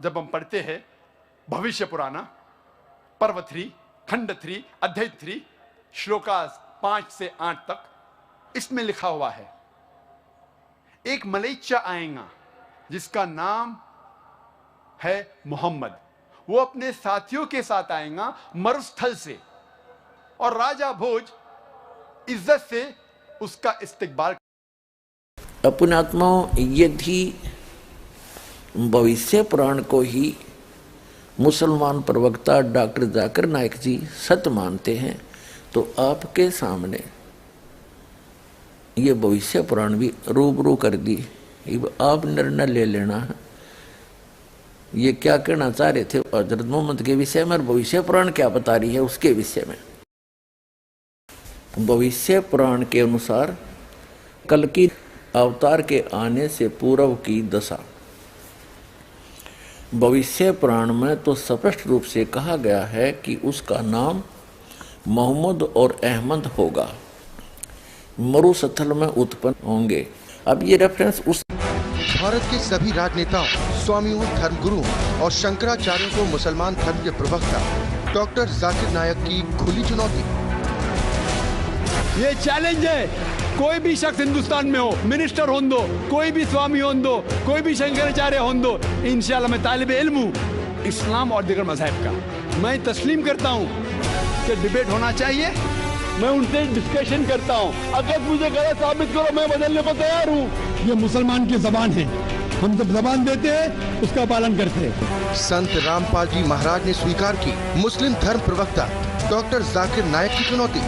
जब हम पढ़ते हैं भविष्य पुराना पर्व 3 खंड 3 अध्याय 3 श्लोकास 5 से 8 तक, इसमें लिखा हुआ है एक मलेच्चा आएगा जिसका नाम है मोहम्मद। वो अपने साथियों के साथ आएगा मरुस्थल से और राजा भोज इज्जत से उसका इस्तकबाल। अपने आत्माओं, यदि भविष्य पुराण को ही मुसलमान प्रवक्ता डॉक्टर जाकिर नाइक जी सत्य मानते हैं तो आपके सामने ये भविष्य पुराण भी रूबरू कर दी। आप निर्णय ले लेना है ये क्या कहना चाह रहे थे हजरत मोहम्मद के विषय में और भविष्य पुराण क्या बता रही है उसके विषय में। भविष्य पुराण के अनुसार कल की अवतार के आने से पूर्व की दशा, भविष्य पुराण में तो स्पष्ट रूप से कहा गया है कि उसका नाम मोहम्मद और अहमद होगा, मरुस्थल में उत्पन्न होंगे। अब ये रेफरेंस उस भारत के सभी राजनेताओं, स्वामियों, धर्मगुरुओं और शंकराचार्यों को मुसलमान धर्म के प्रवक्ता डॉक्टर जाकिर नायक की खुली चुनौती। ये चैलेंज है, कोई भी शख्स हिंदुस्तान में हो, मिनिस्टर हों दो, कोई भी स्वामी हों दो, कोई भी शंकराचार्य हों दो, इंशाल्लाह मैं तालिब इल्म हूँ इस्लाम और दीगर मज़हब का। मैं तस्लीम करता हूँ कि डिबेट होना चाहिए, मैं उनसे डिस्कशन करता हूँ। अगर मुझे गलत साबित करो मैं बदलने को तैयार हूँ। ये मुसलमान की जबान है, हम जब जबान देते हैं उसका पालन करते हैं। संत रामपाल जी महाराज ने स्वीकार की मुस्लिम धर्म प्रवक्ता डॉक्टर जाकिर नायक की चुनौती।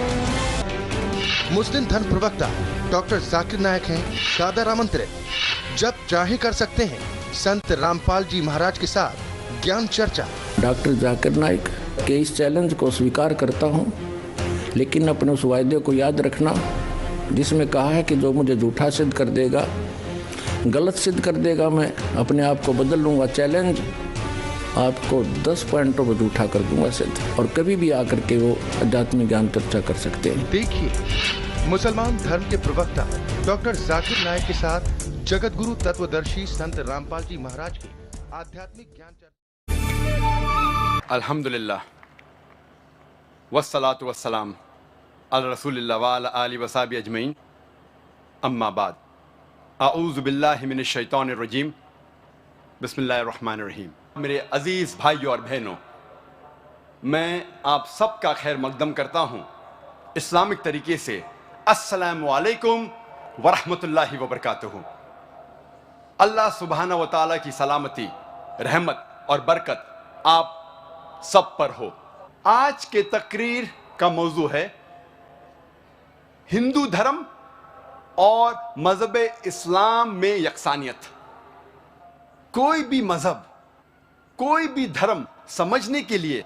मुस्लिम धर्म प्रवक्ता डॉक्टर जाकिर नायक हैं सादर आमंत्रित, जब चाहे कर सकते हैं संत रामपाल जी महाराज के साथ ज्ञान चर्चा। डॉक्टर जाकिर नायक के इस चैलेंज को स्वीकार करता हूँ, लेकिन अपने उस वायदे को याद रखना जिसमें कहा है कि जो मुझे झूठा सिद्ध कर देगा, गलत सिद्ध कर देगा, मैं अपने आप को बदल लूँगा। चैलेंज आपको 10 पॉइंटों पर झूठा कर दूंगा सिद्ध, और कभी भी आकर के वो आध्यात्मिक ज्ञान चर्चा कर सकते हैं। देखिए मुसलमान धर्म के प्रवक्ता डॉक्टर जाकिर नायक के साथ जगत गुरु तत्वदर्शी संत रामपाल जी महाराज की आध्यात्मिक ज्ञान चर्चा। अल्हम्दुलिल्लाह वस्सलातु वस्सलाम अला रसूलिल्लाह व अला आलिहि व सहबिहि अजमईन, अम्मा बाद। अऊज़ु बिल्लाहि मिनश शैतानिर रजीम, बिस्मिल्लाहिर रहमानिर रहीम। मेरे अजीज़ भाइयों और बहनों, मैं आप सबका खैर मकदम करता हूँ इस्लामिक तरीके से। अस्सलामु अलैकुम व रहमतुल्लाहि व बरकातुहू। अल्लाह सुब्हाना व तआला की सलामती, रहमत और बरकत आप सब पर हो। आज के तकरीर का मौजू है हिंदू धर्म और मजहब इस्लाम में यकसानियत। कोई भी मजहब, कोई भी धर्म समझने के लिए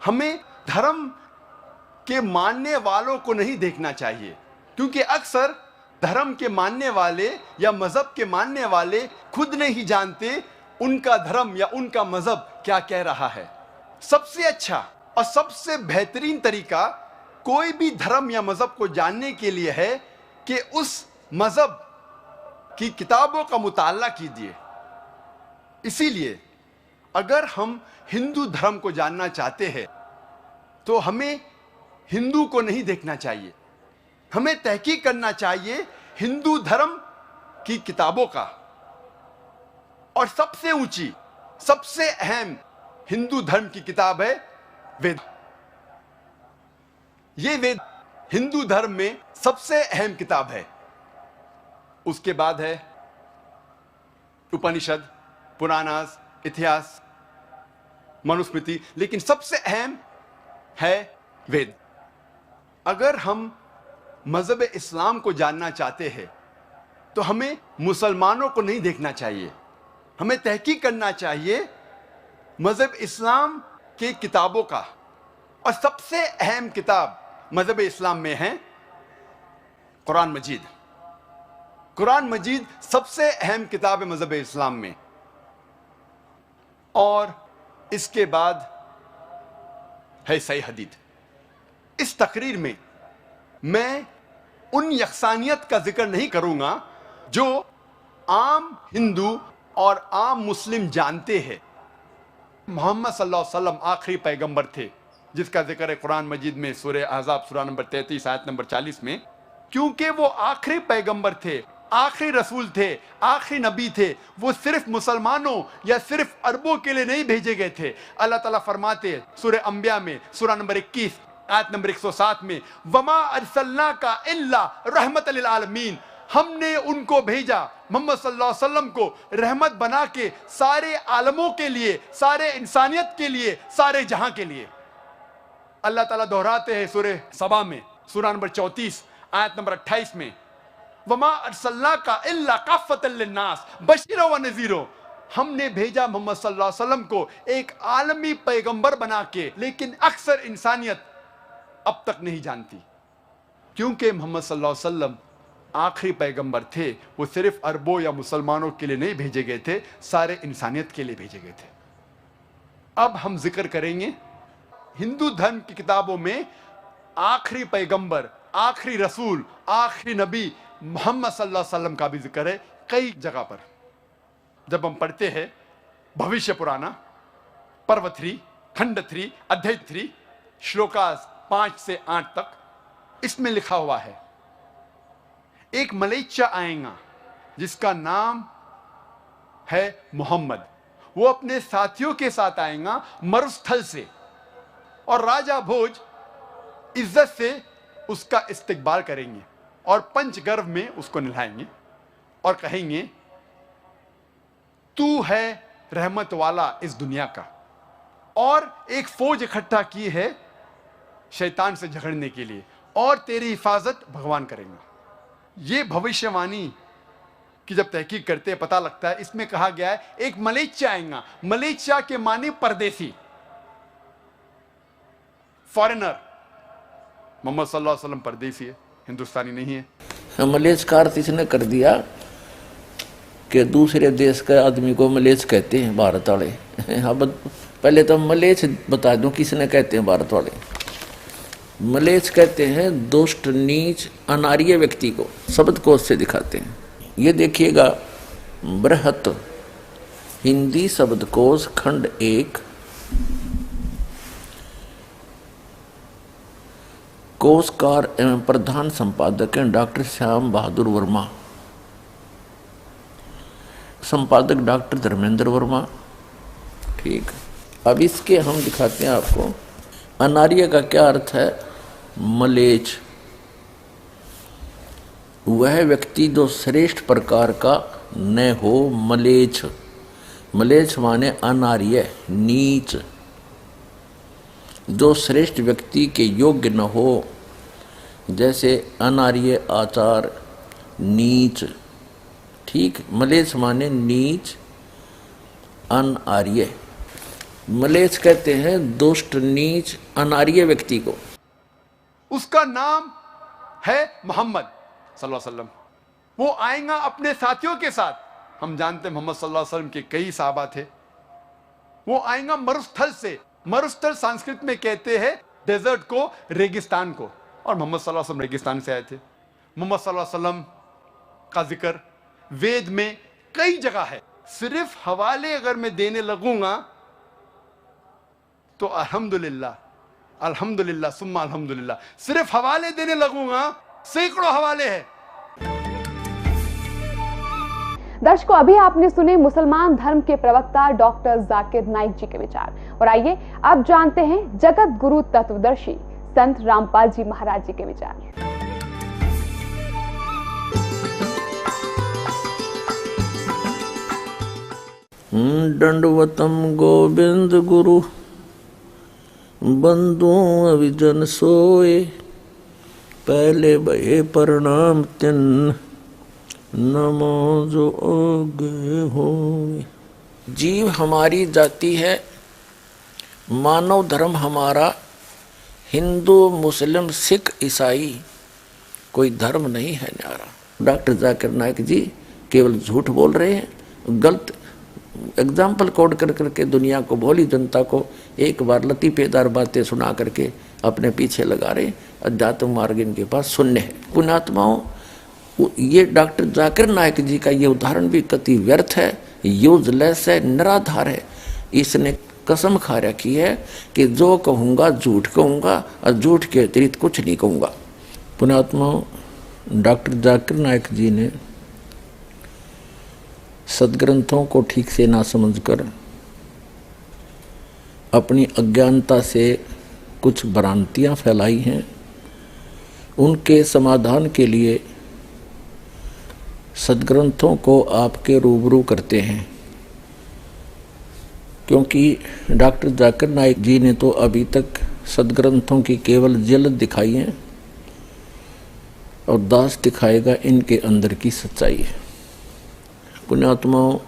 हमें धर्म के मानने वालों को नहीं देखना चाहिए, क्योंकि अक्सर धर्म के मानने वाले या मजहब के मानने वाले खुद नहीं जानते उनका धर्म या उनका मजहब क्या कह रहा है। सबसे अच्छा और सबसे बेहतरीन तरीका कोई भी धर्म या मजहब को जानने के लिए है कि उस मजहब की किताबों का मुताला कीजिए। इसीलिए अगर हम हिंदू धर्म को जानना चाहते हैं तो हमें हिंदू को नहीं देखना चाहिए, हमें तहकीक करना चाहिए हिंदू धर्म की किताबों का। और सबसे ऊंची, सबसे अहम हिंदू धर्म की किताब है वेद। ये वेद हिंदू धर्म में सबसे अहम किताब है। उसके बाद है उपनिषद, पुराणास, इतिहास, मनुस्मृति, लेकिन सबसे अहम है वेद। अगर हम मजहब इस्लाम को जानना चाहते हैं तो हमें मुसलमानों को नहीं देखना चाहिए, हमें तहकीक करना चाहिए मजहब इस्लाम के किताबों का। और सबसे अहम किताब मजहब इस्लाम में है कुरान मजीद। कुरान मजीद सबसे अहम किताब है मजहब इस्लाम में। और इसके बाद है सही हदीस। इस तकरीर में मैं उन यकसानियत का जिक्र नहीं करूंगा जो आम हिंदू और आम मुस्लिम जानते हैं, मोहम्मद सल्लल्लाहु अलैहि वसल्लम आखिरी पैगंबर थे, जिसका जिक्र है कुरान मजीद में सूरह अहज़ाब सूरा नंबर 33 आयत नंबर 40 में। क्योंकि वो आखिरी पैगंबर थे, आखिरी रसूल थे, आखिरी नबी थे। वो सिर्फ मुसलमानों या सिर्फ अरबों के लिए नहीं भेजे गए थे। अल्लाह ताला फरमाते हैं सूरह अंबिया में सूरा नंबर 21 आयत नंबर 107 में, वमा अरसलना का इल्ला रहमत लिल आलमीन, हमने उनको भेजा मोहम्मद सल्लल्लाहु अलैहि वसल्लम को रहमत बना के सारे आलमों के लिए, सारे इंसानियत के लिए, सारे जहां के लिए। अल्लाह ताला दोहराते हैं सूरह सबा में सूरा नंबर 34 आयत नंबर 28 में, वमा अरसलना का इल्ला काफ़तल लिन्नास बशीरो व नज़ीरो, हमने भेजा मोहम्मद सल्लल्लाहु अलैहि वसल्लम को एक आलमी पैगंबर बना के। लेकिन अक्सर इंसानियत अब तक नहीं जानती, क्योंकि मोहम्मद सल्लल्लाहु अलैहि वसल्लम आखिरी पैगंबर थे। वो सिर्फ अरबों या मुसलमानों के लिए नहीं भेजे गए थे, सारे इंसानियत के लिए भेजे गए थे। अब हम जिक्र करेंगे हिंदू धर्म की किताबों में आखिरी पैगंबर, आखिरी रसूल, आखिरी नबी मोहम्मद सल्लल्लाहु अलैहि वसल्लम का भी जिक्र है कई जगह पर। जब हम पढ़ते हैं भविष्य पुराना पर्व 3 खंड 3 अध्याय 3 श्लोकास 5 से 8 तक, इसमें लिखा हुआ है एक मलेच्चा आएगा जिसका नाम है मोहम्मद। वो अपने साथियों के साथ आएगा मरुस्थल से, और राजा भोज इज्जत से उसका इस्तकबाल करेंगे और पंचगर्व में उसको नहलाएंगे और कहेंगे तू है रहमत वाला इस दुनिया का। और एक फौज इकट्ठा की है शैतान से झगड़ने के लिए, और तेरी हिफाजत भगवान करेंगे। ये भविष्यवाणी की जब तहकीक करते हैं पता लगता है, इसमें कहा गया है एक मलेच्चा आएगा। मलेच्चा के माने परदेसी, फॉरेनर। मोहम्मद सल्लल्लाहु अलैहि वसल्लम परदेसी है, हिंदुस्तानी नहीं है। मलेच्छ का अर्थ इसने कर दिया कि दूसरे देश के आदमी को मलेच्छ कहते हैं भारत वाले। अब पहले तो मलेच्छ बता दूं किसने कहते हैं भारत वाले। मलेच्छ कहते हैं दुष्ट, नीच, अनार्य व्यक्ति को, शब्द कोश से दिखाते हैं। ये देखिएगा बृहत हिंदी शब्दकोश खंड 1 कोशकार एवं प्रधान संपादक हैं डॉक्टर श्याम बहादुर वर्मा, संपादक डॉक्टर धर्मेंद्र वर्मा। ठीक, अब इसके हम दिखाते हैं आपको अनार्य का क्या अर्थ है। मलेच्छ वह व्यक्ति जो श्रेष्ठ प्रकार का न हो। मलेच्छ, मलेच्छ माने अनार्य, नीच, जो श्रेष्ठ व्यक्ति के योग्य न हो, जैसे अनार्य आचार, नीच। ठीक, मलेच्छ माने नीच, अनार्य। मलेच्छ कहते हैं दुष्ट, नीच, अनार्य व्यक्ति को। उसका नाम है मोहम्मद सल्लल्लाहु अलैहि वसल्लम। वो आएगा अपने साथियों के साथ। हम जानते हैं मोहम्मद सल्लल्लाहु अलैहि वसल्लम के कई सहाबा थे। वो आएगा मरुस्थल से। मरुस्थल संस्कृत में कहते हैं डेजर्ट को, रेगिस्तान को, और मोहम्मद सल्लल्लाहु अलैहि वसल्लम रेगिस्तान से आए थे। मोहम्मद सल्लल्लाहु अलैहि वसल्लम का जिक्र वेद में कई जगह है। सिर्फ हवाले अगर मैं देने लगूंगा तो अल्हम्दुलिल्लाह, अल्हम्दुलिल्लाह सुम्मा अल्हम्दुलिल्लाह, सिर्फ हवाले देने लगूंगा सैकड़ों हवाले हैं। दर्शकों, अभी आपने सुने मुसलमान धर्म के प्रवक्ता डॉक्टर जाकिर नाइक जी के विचार, और आइए अब जानते हैं जगत गुरु तत्वदर्शी संत रामपाल जी महाराज जी के विचार। दंडवतम गोविंद गुरु बंधु अविजन सोए, पहले भये प्रणाम तिन नमो जो आगे हो। जीव हमारी जाति है, मानव धर्म हमारा हिंदू, मुस्लिम, सिख, ईसाई कोई धर्म नहीं है न्यारा। डॉक्टर जाकिर नाइक जी केवल झूठ बोल रहे हैं, गलत एग्जाम्पल कोड कर करके दुनिया को, भोली जनता को एक बार लतीफेदार बातें सुना करके अपने पीछे लगा रहे। अध्यात्म मार्ग इनके पास शून्य है। पुण्यात्माओं, ये डॉक्टर जाकिर नाइक जी का ये उदाहरण भी कति व्यर्थ है, यूजलेस है, निराधार है। इसने कसम खा रखी है कि जो कहूँगा झूठ कहूँगा और झूठ के अतिरिक्त कुछ नहीं कहूँगा। पुण्यात्मा डॉक्टर जाकिर नायक जी ने सदग्रंथों को ठीक से ना समझकर अपनी अज्ञानता से कुछ भ्रांतियाँ फैलाई हैं। उनके समाधान के लिए सदग्रंथों को आपके रूबरू करते हैं, क्योंकि डॉक्टर जाकिर नायक जी ने तो अभी तक सदग्रंथों की केवल झलक दिखाई है और दास दिखाएगा इनके अंदर की सच्चाई है। पुण्यात्माओं,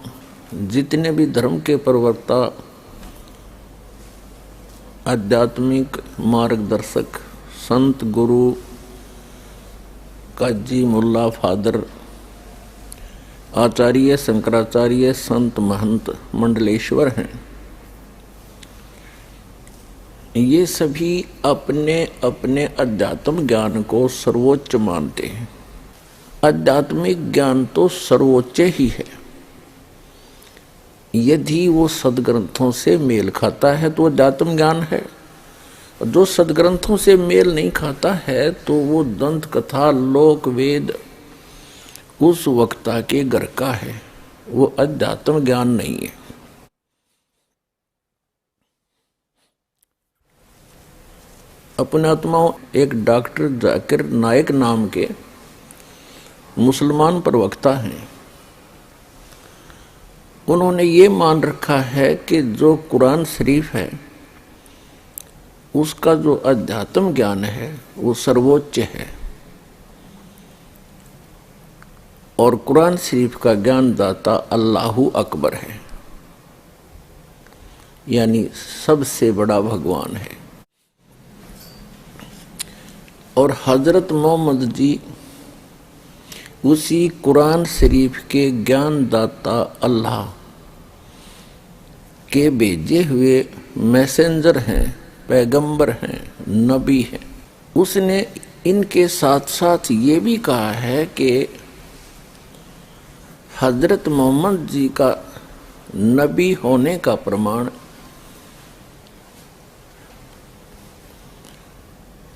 जितने भी धर्म के प्रवक्ता, आध्यात्मिक मार्गदर्शक, संत, गुरु, काजी, मुल्ला, फादर, आचार्य, शंकराचार्य, संत, महंत, मंडलेश्वर हैं, ये सभी अपने अपने अध्यात्म ज्ञान को सर्वोच्च मानते हैं। आध्यात्मिक ज्ञान तो सर्वोच्च ही है। यदि वो सदग्रंथों से मेल खाता है तो अध्यात्म ज्ञान है, और जो सदग्रंथों से मेल नहीं खाता है तो वो दंत कथा, लोक वेद उस वक्ता के घर का है, वो अध्यात्म ज्ञान नहीं है। अपने आत्माओं, एक डॉक्टर जाकिर नायक नाम के मुसलमान प्रवक्ता हैं। उन्होंने ये मान रखा है कि जो कुरान शरीफ है उसका जो अध्यात्म ज्ञान है वो सर्वोच्च है, और कुरान शरीफ का ज्ञान दाता अल्लाहु अकबर है, यानी सबसे बड़ा भगवान है। और हजरत मोहम्मद जी उसी कुरान शरीफ के ज्ञान दाता अल्लाह के भेजे हुए मैसेंजर हैं, पैगंबर हैं, नबी हैं। उसने इनके साथ साथ ये भी कहा है कि हजरत मोहम्मद जी का नबी होने का प्रमाण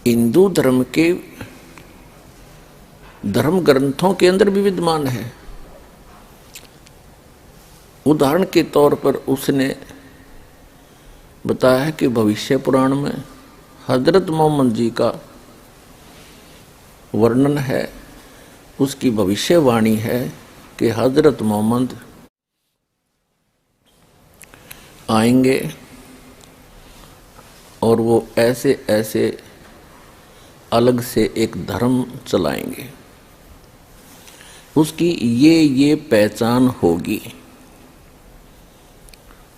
हिंदू धर्म के धर्म ग्रंथों के अंदर भी विद्यमान है। उदाहरण के तौर पर उसने बताया है कि भविष्य पुराण में हजरत मोहम्मद जी का वर्णन है, उसकी भविष्यवाणी है कि हजरत मोहम्मद आएंगे और वो ऐसे ऐसे अलग से एक धर्म चलाएंगे, उसकी ये पहचान होगी।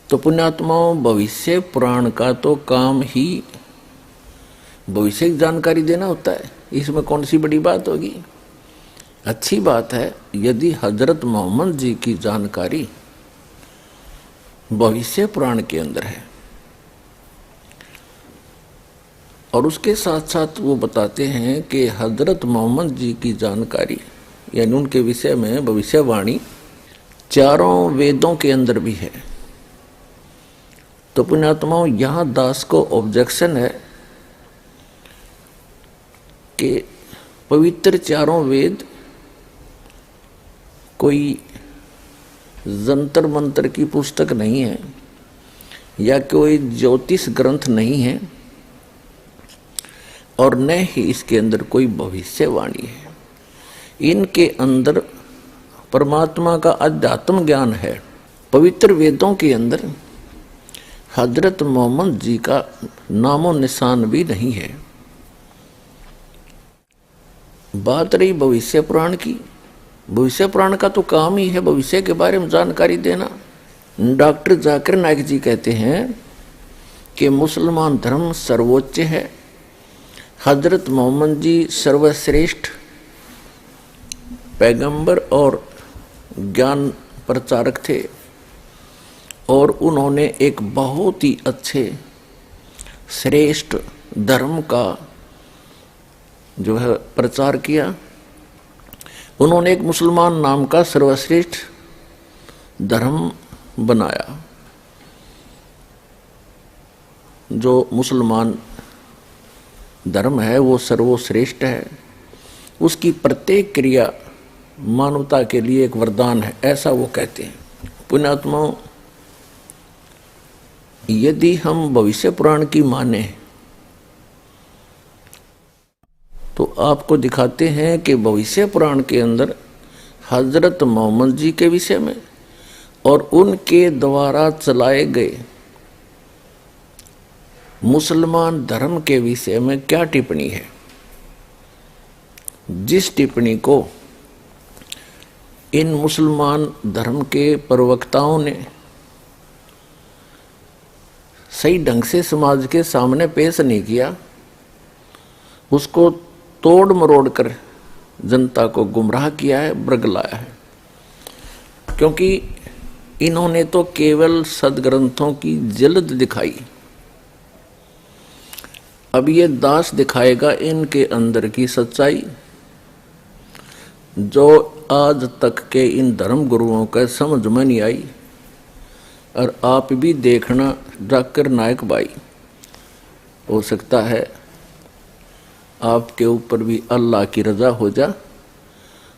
तो पुण्यात्माओं, भविष्य पुराण का तो काम ही भविष्य की जानकारी देना होता है, इसमें कौन सी बड़ी बात होगी। अच्छी बात है यदि हजरत मोहम्मद जी की जानकारी भविष्य पुराण के अंदर है, और उसके साथ साथ वो बताते हैं कि हजरत मोहम्मद जी की जानकारी यानी उनके विषय में भविष्यवाणी चारों वेदों के अंदर भी है। तो पुण्यात्माओं, यहाँ दास को ऑब्जेक्शन है कि पवित्र चारों वेद कोई जंतर मंतर की पुस्तक नहीं है या कोई ज्योतिष ग्रंथ नहीं है, और न ही इसके अंदर कोई भविष्यवाणी है। इनके अंदर परमात्मा का अध्यात्म ज्ञान है। पवित्र वेदों के अंदर हजरत मोहम्मद जी का नामो निशान भी नहीं है। बात रही भविष्य पुराण की, भविष्य पुराण का तो काम ही है भविष्य के बारे में जानकारी देना। डॉक्टर जाकिर नायक जी कहते हैं कि मुसलमान धर्म सर्वोच्च है, हजरत मोहम्मद जी सर्वश्रेष्ठ पैगंबर और ज्ञान प्रचारक थे, और उन्होंने एक बहुत ही अच्छे श्रेष्ठ धर्म का जो है प्रचार किया। उन्होंने एक मुसलमान नाम का सर्वश्रेष्ठ धर्म बनाया। जो मुसलमान धर्म है वो सर्वश्रेष्ठ है, उसकी प्रत्येक क्रिया मानवता के लिए एक वरदान है, ऐसा वो कहते हैं। पुण्यात्माओं, यदि हम भविष्य पुराण की माने तो आपको दिखाते हैं कि भविष्य पुराण के अंदर हजरत मोहम्मद जी के विषय में और उनके द्वारा चलाए गए मुसलमान धर्म के विषय में क्या टिप्पणी है। जिस टिप्पणी को इन मुसलमान धर्म के प्रवक्ताओं ने सही ढंग से समाज के सामने पेश नहीं किया, उसको तोड़ मरोड़ कर जनता को गुमराह किया है, बरगलाया है। क्योंकि इन्होंने तो केवल सदग्रंथों की जल्द दिखाई, अब ये दास दिखाएगा इनके अंदर की सच्चाई, जो आज तक के इन धर्म गुरुओं का समझ में नहीं आई। और आप भी देखना जाकिर नायक भाई, हो सकता है आपके ऊपर भी अल्लाह की रजा हो जा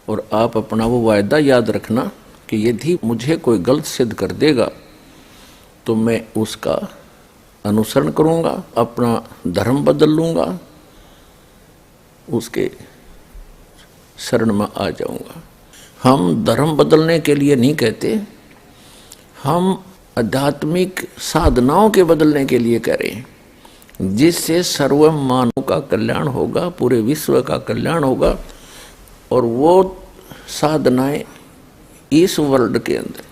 और आप अपना वो वायदा याद रखना कि यदि मुझे कोई गलत सिद्ध कर देगा तो मैं उसका अनुसरण करूंगा, अपना धर्म बदल लूंगा, उसके शरण में आ जाऊंगा। हम धर्म बदलने के लिए नहीं कहते, हम आध्यात्मिक साधनाओं के बदलने के लिए कह रहे हैं, जिससे सर्व मानव का कल्याण होगा, पूरे विश्व का कल्याण होगा। और वो साधनाएं इस वर्ल्ड के अंदर,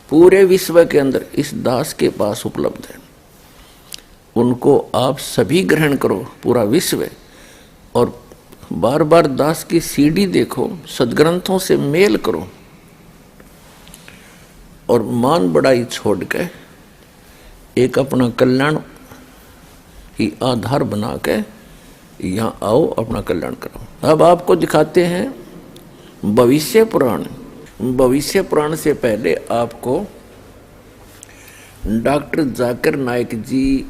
पूरे विश्व के अंदर इस दास के पास उपलब्ध है। उनको आप सभी ग्रहण करो, पूरा विश्व, और बार बार दास की सीडी देखो, सदग्रंथों से मेल करो और मान बढ़ाई छोड़ के एक अपना कल्याण ही आधार बना के यहाँ आओ, अपना कल्याण करो। अब आपको दिखाते हैं भविष्य पुराण। भविष्य पुराण से पहले आपको डॉक्टर जाकिर नायक जी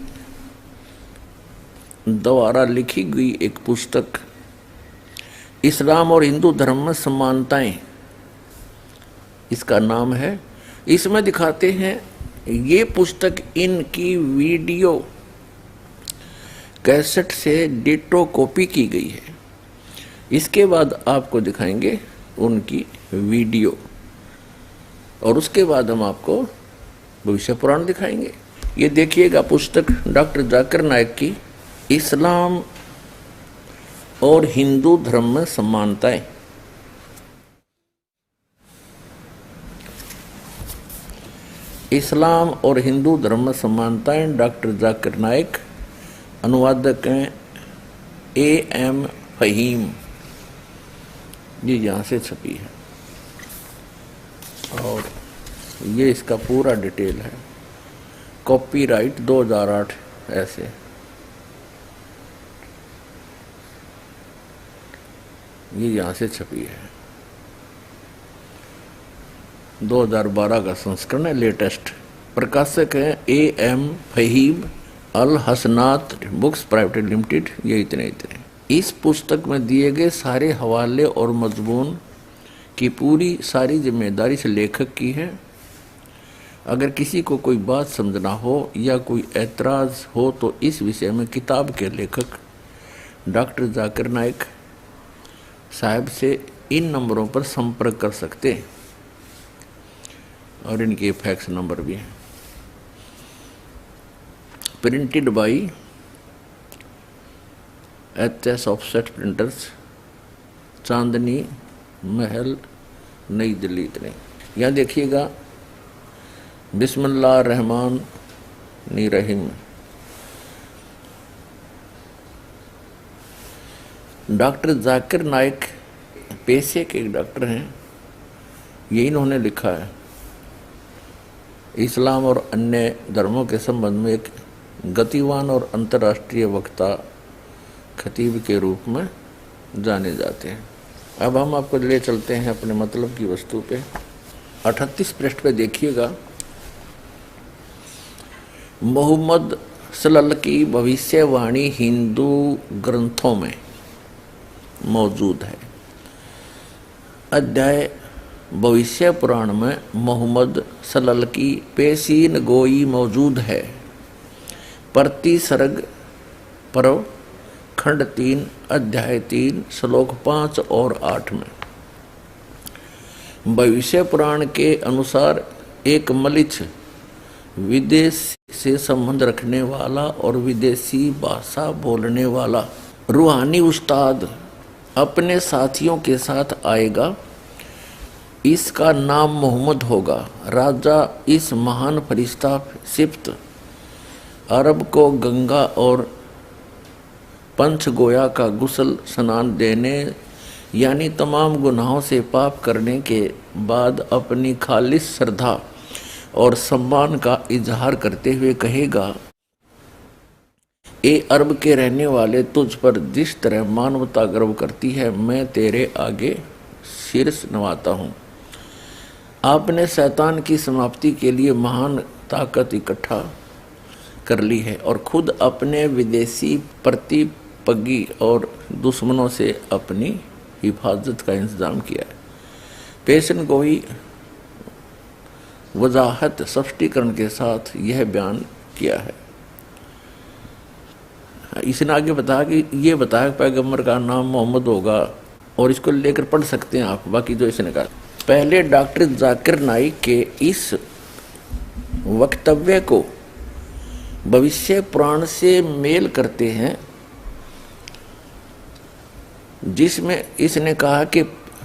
द्वारा लिखी गई एक पुस्तक इस्लाम और हिंदू धर्म में समानताएं, इसका नाम है। इसमें दिखाते हैं, ये पुस्तक इनकी वीडियो कैसेट से डिटो कॉपी की गई है। इसके बाद आपको दिखाएंगे उनकी वीडियो, और उसके बाद हम आपको भविष्य पुराण दिखाएंगे। ये देखिएगा पुस्तक डॉक्टर जाकिर नायक की, इस्लाम और हिंदू धर्म में समानताएं। इस्लाम और हिंदू धर्म में समानताएं, डॉक्टर जाकिर नायक, अनुवादक हैं A.M. फहीम, ये यहाँ से छपी है। और ये इसका पूरा डिटेल है, कॉपीराइट 2008 ऐसे। ये यहाँ से छपी है, 2012 का संस्करण है, लेटेस्ट। प्रकाशक है A.M. फहीम अल हसनात बुक्स प्राइवेट लिमिटेड। ये इतने इस पुस्तक में दिए गए सारे हवाले और मजमून की पूरी सारी जिम्मेदारी से लेखक की है। अगर किसी को कोई बात समझना हो या कोई ऐतराज़ हो तो इस विषय में किताब के लेखक डॉक्टर जाकिर नायक साहब से इन नंबरों पर संपर्क कर सकते हैं, और इनके फैक्स नंबर भी हैं। Printed by HS offset printers, Chandni Mahal, Nai Delhi. इतने यहाँ देखिएगा, बिस्मिल्लाह रहमान रहीम। डॉक्टर जाकिर नायक पेशे के एक डॉक्टर हैं, ये इन्होंने लिखा है। इस्लाम और अन्य धर्मों के संबंध में एक गतिवान और अंतर्राष्ट्रीय वक्ता, खतीब के रूप में जाने जाते हैं। अब हम आपको ले चलते हैं अपने मतलब की वस्तु पे। 38 पृष्ठ पे देखिएगा, मोहम्मद सलल की भविष्यवाणी हिंदू ग्रंथों में मौजूद है। अध्याय भविष्य पुराण में मोहम्मद सलल की पेशीन गोई मौजूद है। प्रति सर्ग पर्व खंड 3 अध्याय 3 श्लोक 5 और 8 में भविष्य पुराण के अनुसार एक मलिच्छ विदेश से संबंध रखने वाला और विदेशी भाषा बोलने वाला रूहानी उस्ताद अपने साथियों के साथ आएगा। इसका नाम मोहम्मद होगा। राजा इस महान फरिश्ता सिफ्त अरब को गंगा और पंच गोया का गुस्ल स्नान देने यानी तमाम गुनाहों से पाप करने के बाद अपनी खालिस श्रद्धा और सम्मान का इजहार करते हुए कहेगा, ए अरब के रहने वाले, तुझ पर जिस तरह मानवता गर्व करती है मैं तेरे आगे शीर्ष नवाता हूँ। आपने शैतान की समाप्ति के लिए महान ताकत इकट्ठा कर ली है और खुद अपने विदेशी प्रतिपगी और दुश्मनों से अपनी हिफाजत का इंतजाम किया है। पेशन गोई वजाहत स्पष्टीकरण के साथ यह बयान किया है। इसने आगे बताया कि ये बताया पैगंबर का नाम मोहम्मद होगा और इसको लेकर पढ़ सकते हैं आप। बाकी जो इसने कहा, पहले डॉक्टर जाकिर नाइक के इस वक्तव्य को भविष्य पुराण से मेल करते हैं, जिसमें इसने कहा कि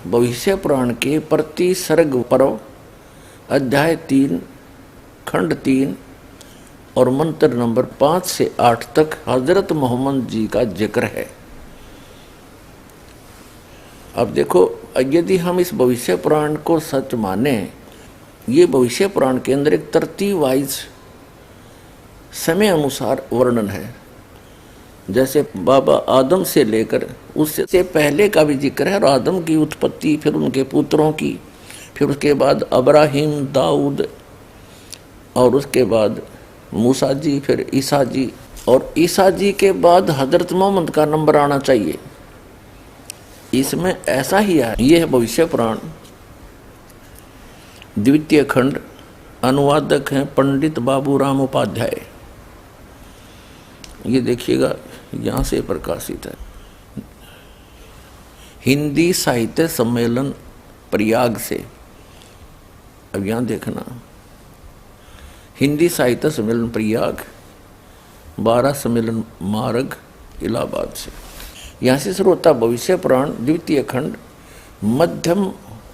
भविष्य पुराण के प्रति सर्ग पर्व अध्याय 3 खंड 3 और मंत्र नंबर 5 से 8 तक हजरत मोहम्मद जी का जिक्र है। अब देखो, यदि हम इस भविष्य पुराण को सच माने, ये भविष्य पुराण के अंदर एक तरतीब वाइज समय अनुसार वर्णन है। जैसे बाबा आदम से लेकर उससे पहले का भी जिक्र है और आदम की उत्पत्ति, फिर उनके पुत्रों की, फिर उसके बाद अब्राहिम, दाऊद और उसके बाद मूसा जी, फिर ईसा जी, और ईसा जी के बाद हजरत मोहम्मद का नंबर आना चाहिए। इसमें ऐसा ही है। यह है भविष्य पुराण, द्वितीय खंड। अनुवादक हैं पंडित बाबूराम उपाध्याय। ये देखिएगा, यहाँ से प्रकाशित है। हिंदी साहित्य सम्मेलन प्रयाग से। अब यहाँ देखना, हिंदी साहित्य सम्मेलन प्रयाग, 12 सम्मेलन मार्ग, इलाहाबाद से। यहाँ से शुरू होता भविष्य पुराण द्वितीय खंड, मध्यम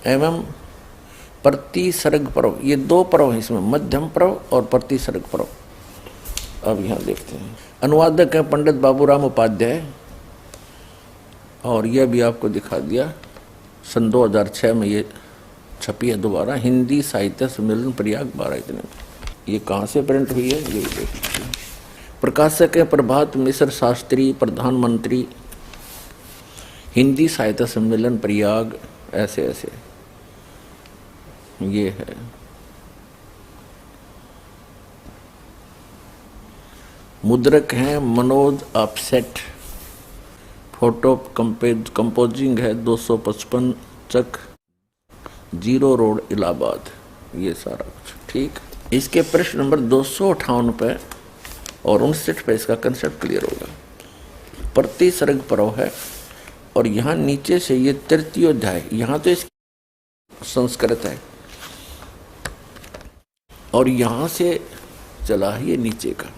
एवं प्रति सर्ग पर्व। ये 2 पर्व हैं इसमें, मध्यम पर्व और प्रति सर्ग पर्व। अब यहाँ देखते हैं। अनुवादक है पंडित बाबूराम उपाध्याय, और यह भी आपको दिखा दिया, सन 2006 में ये छपी है दोबारा, हिंदी साहित्य सम्मेलन प्रयाग 12 इतने। ये कहाँ से प्रिंट हुई है ये देखिए। प्रकाशक है प्रभात मिश्र शास्त्री, प्रधानमंत्री, हिंदी साहित्य सम्मेलन प्रयाग, ऐसे ऐसे ये है। मुद्रक हैं मनोज ऑफसेट, फोटो कंपोजिंग है 255 चक 0 रोड इलाहाबाद। ये सारा कुछ ठीक। इसके पृष्ठ नंबर 258 पे और 59 पे इसका कंसेप्ट क्लियर होगा। प्रति सर्ग पर्व है और यहाँ नीचे से ये तृतीय अध्याय, यहाँ तो इसकी संस्कृत है और यहाँ से चला है ये नीचे का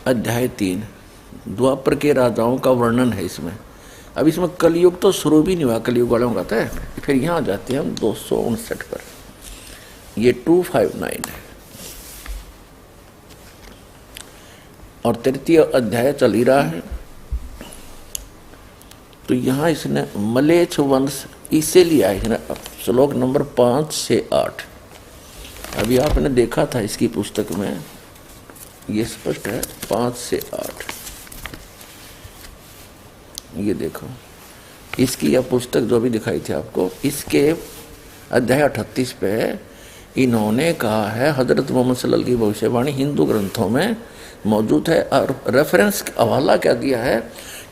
अध्याय 3, द्वापर के राजाओं का वर्णन है इसमें। अब इसमें कलयुग तो शुरू भी नहीं हुआ, कलयुग वालों का था। फिर यहाँ जाते हैं हम 259 पर, ये 259 है और तृतीय अध्याय चल ही रहा है। तो यहाँ इसने मलेच्छ वंश इसे लिया है इसने, श्लोक नंबर 5 से 8। अभी आपने देखा था इसकी पुस्तक में, ये स्पष्ट है 5 से 8। ये देखो, इसकी यह पुस्तक जो भी दिखाई थी आपको, इसके अध्याय 38 पे इन्होंने कहा है हजरत मोहम्मद सल्लल्लाहु अलैहि वसल्लम की भविष्यवाणी हिंदू ग्रंथों में मौजूद है, और रेफरेंस हवाला क्या दिया है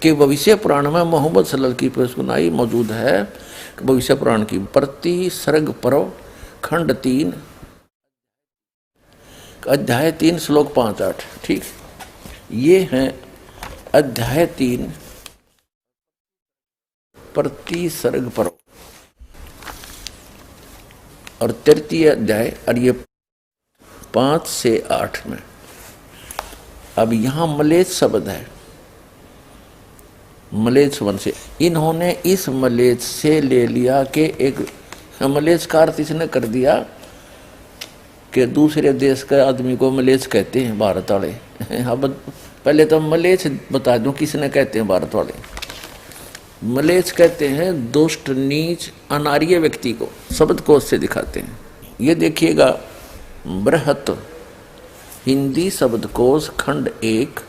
कि भविष्य पुराण में मोहम्मद सल्लल्लाहु अलैहि वसल्लम मौजूद है। भविष्य पुराण की प्रति सर्ग पर्व खंड 3 अध्याय 3 श्लोक 5-8। ठीक, ये है अध्याय 3 प्रति सर्ग पर्व और तृतीय अध्याय, और ये 5 से 8 में। अब यहां मलेच्छ शब्द है, मलेच्छ वंश से इन्होंने इस मलेच्छ से ले लिया कि एक मलेच्छ का अर्थ इसने कर दिया कि दूसरे देश के आदमी को मलेच्छ कहते हैं भारत वाले। अब पहले तो मलेच्छ बता दूं किसने कहते हैं भारत वाले। मलेच्छ कहते हैं दुष्ट, नीच, अनार्य व्यक्ति को, शब्द कोश से दिखाते हैं। ये देखिएगा बृहत हिंदी शब्दकोश खंड 1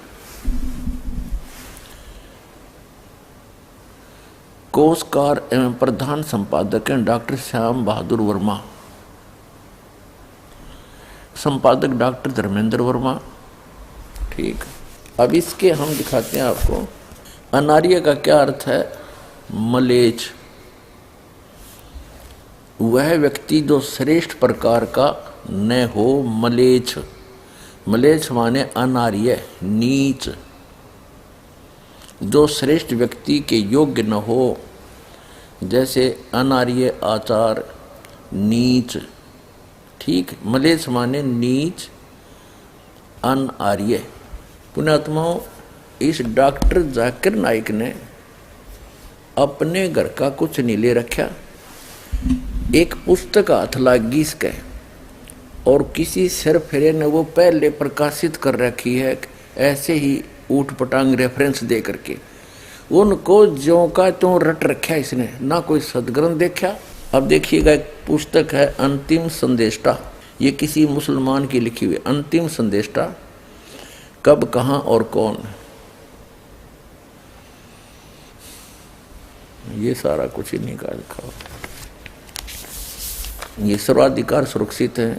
कोशकार एवं प्रधान संपादक हैं डॉक्टर श्याम बहादुर वर्मा, संपादक डॉक्टर धर्मेंद्र वर्मा। ठीक, अब इसके हम दिखाते हैं आपको अनार्य का क्या अर्थ है। मलेच्छ वह व्यक्ति जो श्रेष्ठ प्रकार का न हो। मलेच्छ, मलेच्छ माने अनार्य, नीच, जो श्रेष्ठ व्यक्ति के योग्य न हो, जैसे अनार्य आचार, नीच। ठीक, मलेच्छ माने नीच, अनार्य। पुण्यात्माओं, इस डॉक्टर जाकिर नाइक ने अपने घर का कुछ नहीं ले रखा, एक पुस्तक हाथ लागी इसके, और किसी सिर फेरे ने वो पहले प्रकाशित कर रखी है ऐसे ही ऊट पटांग रेफरेंस दे करके, उनको ज्यों का त्यों रट रखा इसने, ना कोई सदग्रंथ देखा। अब देखिएगा एक पुस्तक है अंतिम संदेष्टा, ये किसी मुसलमान की लिखी हुई अंतिम संदेष्टा, कब, कहाँ और कौन, ये सारा कुछ ही निकाल रखा। ये सर्वाधिकार सुरक्षित है,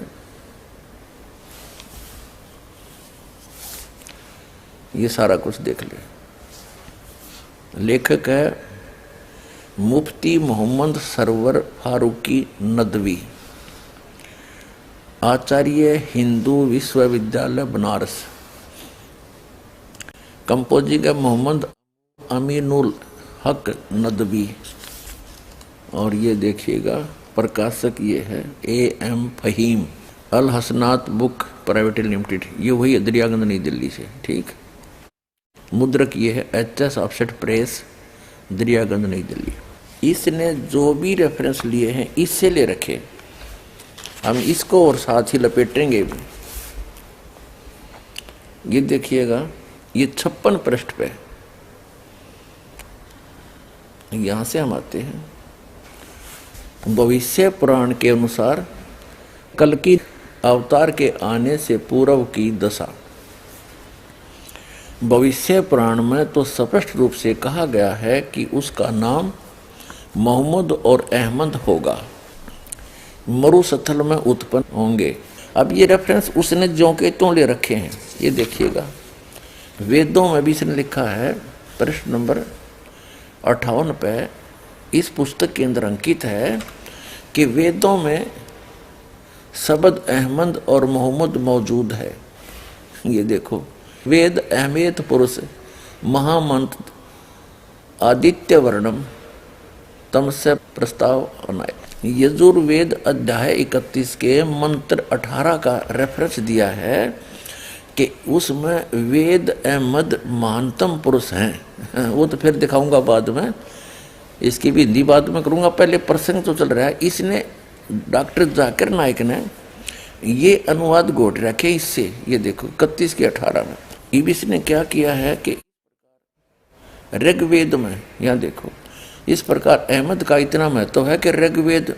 ये सारा कुछ देख ले। लेखक है मुफ्ती मोहम्मद सरवर फारूकी नदवी, आचार्य हिंदू विश्वविद्यालय बनारस। कंपोजिंग है मोहम्मद अमीनुल हक नदवी, और ये देखिएगा प्रकाशक ये है AM Faheem, Al Hasanat book private limited, ये वही दरियागंज नई दिल्ली से। ठीक, मुद्रक ये है HS ऑफसेट प्रेस, दरियागंज नई दिल्ली। इसने जो भी रेफरेंस लिए हैं इससे ले रखे, हम इसको और साथ ही लपेटेंगे भी। ये देखिएगा, ये 56 पृष्ठ पे, यहां से हम आते हैं। भविष्य पुराण के अनुसार कल्कि अवतार के आने से पूर्व की दशा। भविष्य पुराण में तो स्पष्ट रूप से कहा गया है कि उसका नाम मोहम्मद और अहमद होगा, मरुस्थल में उत्पन्न होंगे। अब ये रेफरेंस उसने ज्यों के त्यों ले रखे हैं। ये देखिएगा वेदों में भी इसने लिखा है, पृष्ठ नंबर 58 पे इस पुस्तक के अंदर अंकित है कि वेदों में शब्द अहमद और मोहम्मद मौजूद है। ये देखो, वेद अहमेत पुरुष महामंत्र आदित्य वर्णम तम से प्रस्ताव अनाय। यजुर्वेद अध्याय 31 के मंत्र 18 का रेफरेंस दिया है कि उसमें वेद अहमद महानतम पुरुष हैं। वो तो फिर दिखाऊंगा बाद में, इसकी भी हिंदी बाद में करूंगा, पहले प्रसंग तो चल रहा है। इसने डॉक्टर जाकिर नाइक ने ये अनुवाद घोट रखे इससे, ये देखो 31 के 18 में। इसने क्या किया है कि ऋग्वेद में, यहाँ देखो, इस प्रकार अहमद का इतना महत्व है कि ऋग्वेद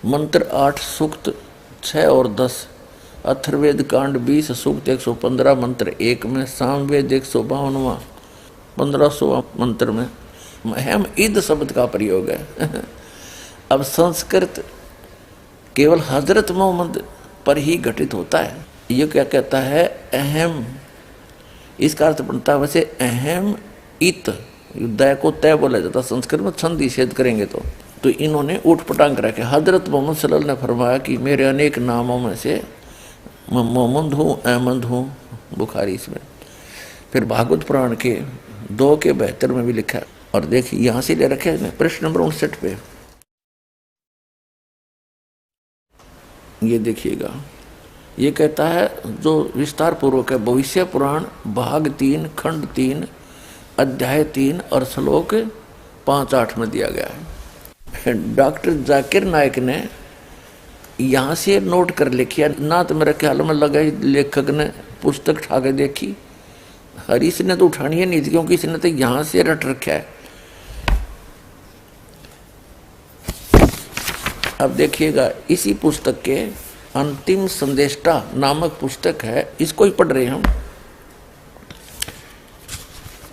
मंत्र 8 सूक्त 6 और 10, अथर्ववेद कांड 20 सूक्त 115 मंत्र 1 में, सामवेद 152वां 1500वां मंत्र में हम ईद शब्द का प्रयोग है। अब संस्कृत केवल हजरत मोहम्मद पर ही घटित होता है। ये क्या कहता है? अहम, इसका अर्थ बनता है वैसे अहम इत, दय को तय बोला जाता, संस्कृत में छंद निषेध करेंगे तो इन्होंने ऊट पटांग रखे। हजरत मोहम्मद सल्लल्लाहु अलैहि वसल्लम ने फरमाया कि मेरे अनेक नामों में से मोहम्मद हूँ, अहमद हूँ, बुखारी इसमें। फिर भागवत पुराण के 2 के 72 में भी लिखा है। और देखिए यहाँ से ले रखे हैं प्रश्न नंबर 59 पे, ये देखिएगा। ये कहता है जो विस्तार पूर्वक है, भविष्य पुराण भाग 3 खंड 3 अध्याय 3 और श्लोक 5-8 में दिया गया है। डॉक्टर जाकिर नायक ने यहाँ से नोट कर लिखिया ना, तो मेरे ख्याल में लगा लेखक ने पुस्तक उठा के देखी। हरीश ने तो उठानी है नहीं थी, क्योंकि इसने तो यहाँ से रट रखा है। अब देखिएगा, इसी पुस्तक के अंतिम संदेष्टा नामक पुस्तक है, इसको ही पढ़ रहे हैं हम।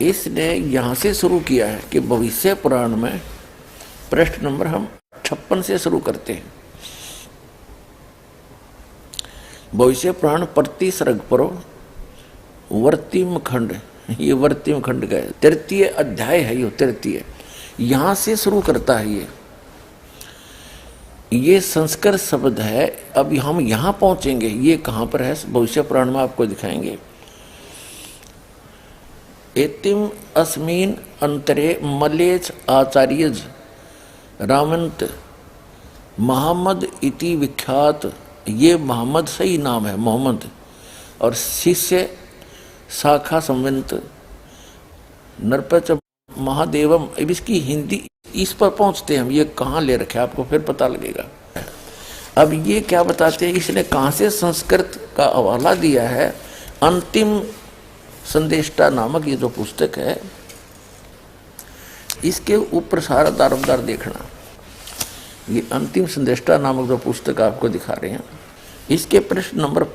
इसने यहाँ से शुरू किया है कि भविष्य पुराण में प्रश्न नंबर हम 56 से शुरू करते हैं। भविष्य पुराण प्रति सर्ग पर वर्तिम खंड, ये वर्तिम खंड का 3य अध्याय है, ये 3य, यहाँ से शुरू करता है। ये संस्कृत शब्द है। अब हम यहाँ पहुंचेंगे, ये कहाँ पर है भविष्य पुराण में आपको दिखाएंगे। एतिम अस्मिन अंतरे मलेच आचार्यज रामंत मोहम्मद इति विख्यात, ये मोहम्मद सही नाम है मोहम्मद, और शिष्य शाखा संवंत नरपच महादेवम। अब इसकी हिंदी, इस पर पहुंचते हैं हम, ये कहाँ ले रखे आपको फिर पता लगेगा। अब ये क्या बताते हैं, इसने कहाँ से संस्कृत का हवाला दिया है। अंतिम संदेष्टा नामक ये जो पुस्तक है, इसके ऊपर सारा दारोमदार देखना। ये अंतिम संदेष्टा नामक जो पुस्तक आपको दिखा रहे हैं, इसके प्रश्न नंबर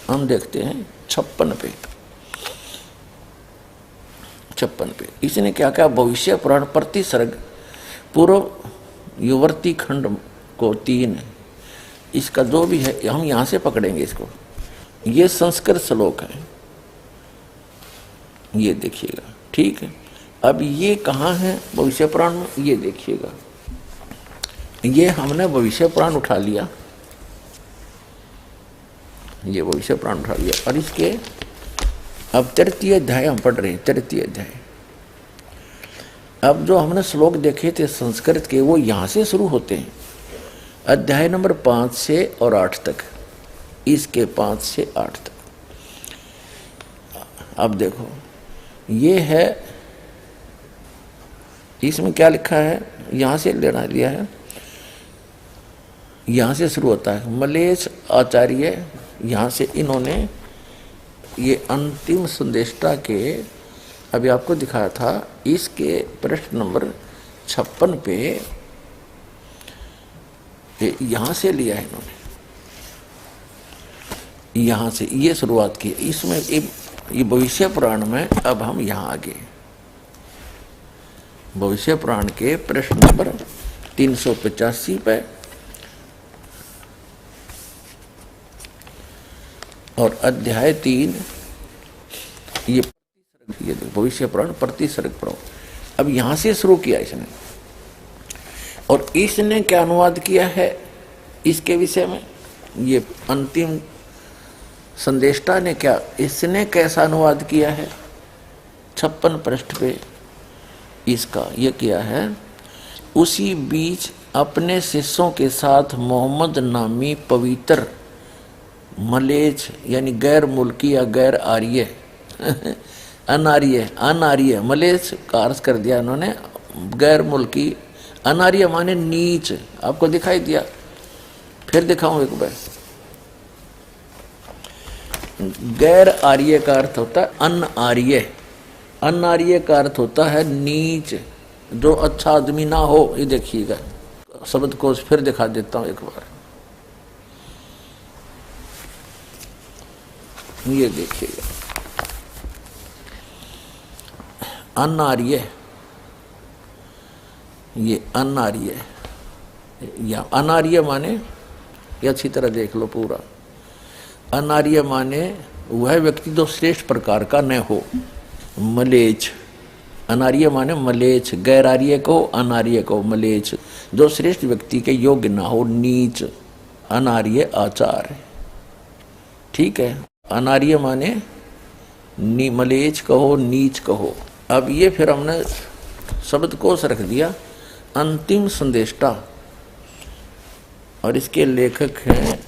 हम देखते हैं 56 पे। 56 पे इसने क्या कहा? भविष्य पुराण प्रति सर्ग पूर्व युवर्ती खंड को 3, इसका जो भी है हम यहाँ से पकड़ेंगे इसको। ये संस्कृत श्लोक है, ये देखिएगा, ठीक है। अब ये कहाँ है भविष्य पुराण में, ये देखिएगा। ये हमने भविष्य पुराण उठा लिया, ये भविष्य पुराण उठा लिया, और इसके अब 3य अध्याय हम पढ़ रहे हैं। 3य अध्याय, अब जो हमने श्लोक देखे थे संस्कृत के, वो यहाँ से शुरू होते हैं, अध्याय नंबर 5 से और 8 तक, इसके 5 से 8 तक। अब देखो, ये है, इसमें क्या लिखा है, यहाँ से लेना लिया है, यहाँ से शुरू होता है मलेश आचार्य। यहाँ से इन्होंने ये अंतिम संदेष्टा के, अभी आपको दिखाया था, इसके प्रश्न नंबर 56 पे यहाँ से लिया है इन्होंने, यहाँ से ये शुरुआत की। इसमें ये भविष्य पुराण में, अब हम यहाँ आगे भविष्य पुराण के प्रश्न नंबर 385 पे और अध्याय 3, ये भविष्य पुराण प्रति सर्ग पर। अब यहाँ से शुरू किया इसने, और इसने क्या अनुवाद किया है इसके विषय में, ये अंतिम संदेष्टा ने क्या, इसने कैसा अनुवाद किया है 56 पृष्ठ पे इसका, ये किया है। उसी बीच अपने शिष्यों के साथ मोहम्मद नामी पवित्र मलेच, यानी गैर मुल्की या गैर आर्य अनार्य मलेच का अर्थ कर दिया उन्होंने, गैर मुल्की। अनार्य माने नीच, आपको दिखाई दिया, फिर दिखाऊं एक बार। गैर आर्य का अर्थ होता है अनार्य, अनार्य का अर्थ होता है नीच, जो अच्छा आदमी ना हो। ये देखिएगा शब्द को फिर दिखा देता हूं एक बार, ये देखिएगा अनार्य, ये अनार्य, या अनार्य माने ये अच्छी तरह देख लो पूरा। अनार्य माने वह व्यक्ति जो श्रेष्ठ प्रकार का न हो। मलेच्छ, अनार्य माने मलेच्छ, गैरार्य को अनार्य को मलेच्छ, जो श्रेष्ठ व्यक्ति के योग्य ना हो। नीच, अनार्य आचार, ठीक है। अनार्य माने मलेच्छ कहो, नीच कहो। अब ये फिर हमने शब्दकोश रख दिया अंतिम संदेष्टा, और इसके लेखक हैं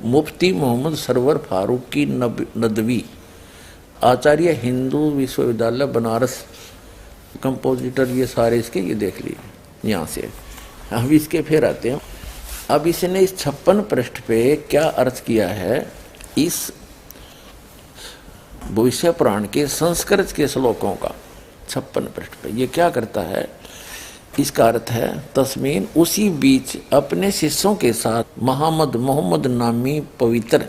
मुफ्ती मोहम्मद सरवर फारूकी नदवी, आचार्य हिंदू विश्वविद्यालय बनारस, कंपोजिटर ये सारे इसके, ये देख लीजिए यहाँ से। अब इसके फिर आते हैं। अब इसने इस 56 पृष्ठ पे क्या अर्थ किया है, इस भविष्य पुराण के संस्कृत के श्लोकों का 56 पृष्ठ पे ये क्या करता है। इसका अर्थ है तस्मीन, उसी बीच अपने शिष्यों के साथ मोहम्मद नामी पवित्र,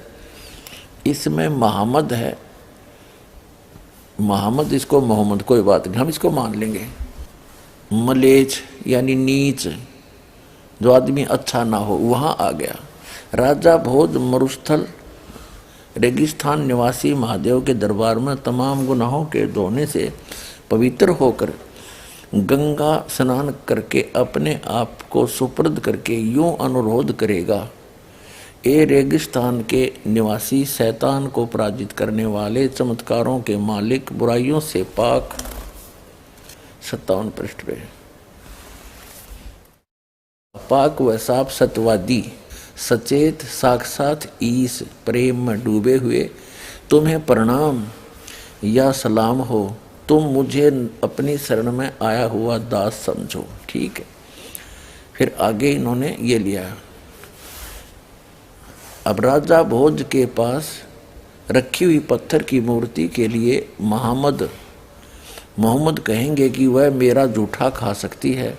इसमें मोहम्मद है, मोहम्मद इसको मोहम्मद कोई बात नहीं, हम इसको मान लेंगे। मलेच्छ यानी नीच, जो आदमी अच्छा ना हो, वहाँ आ गया। राजा भोज मरुस्थल रेगिस्तान निवासी महादेव के दरबार में तमाम गुनाहों के धोने से पवित्र होकर गंगा स्नान करके अपने आप को सुपुर्द करके यूं अनुरोध करेगा, ए रेगिस्तान के निवासी, शैतान को पराजित करने वाले, चमत्कारों के मालिक, बुराइयों से पाक। 57 पृष्ठ पे पाक व साफ सत्यवादी, सचेत साक्षात ईश, प्रेम में डूबे हुए, तुम्हें प्रणाम या सलाम हो, तुम मुझे अपनी शरण में आया हुआ दास समझो, ठीक है। फिर आगे इन्होंने ये लिया। अब राजा भोज के पास रखी हुई पत्थर की मूर्ति के लिए मोहम्मद कहेंगे कि वह मेरा जूठा खा सकती है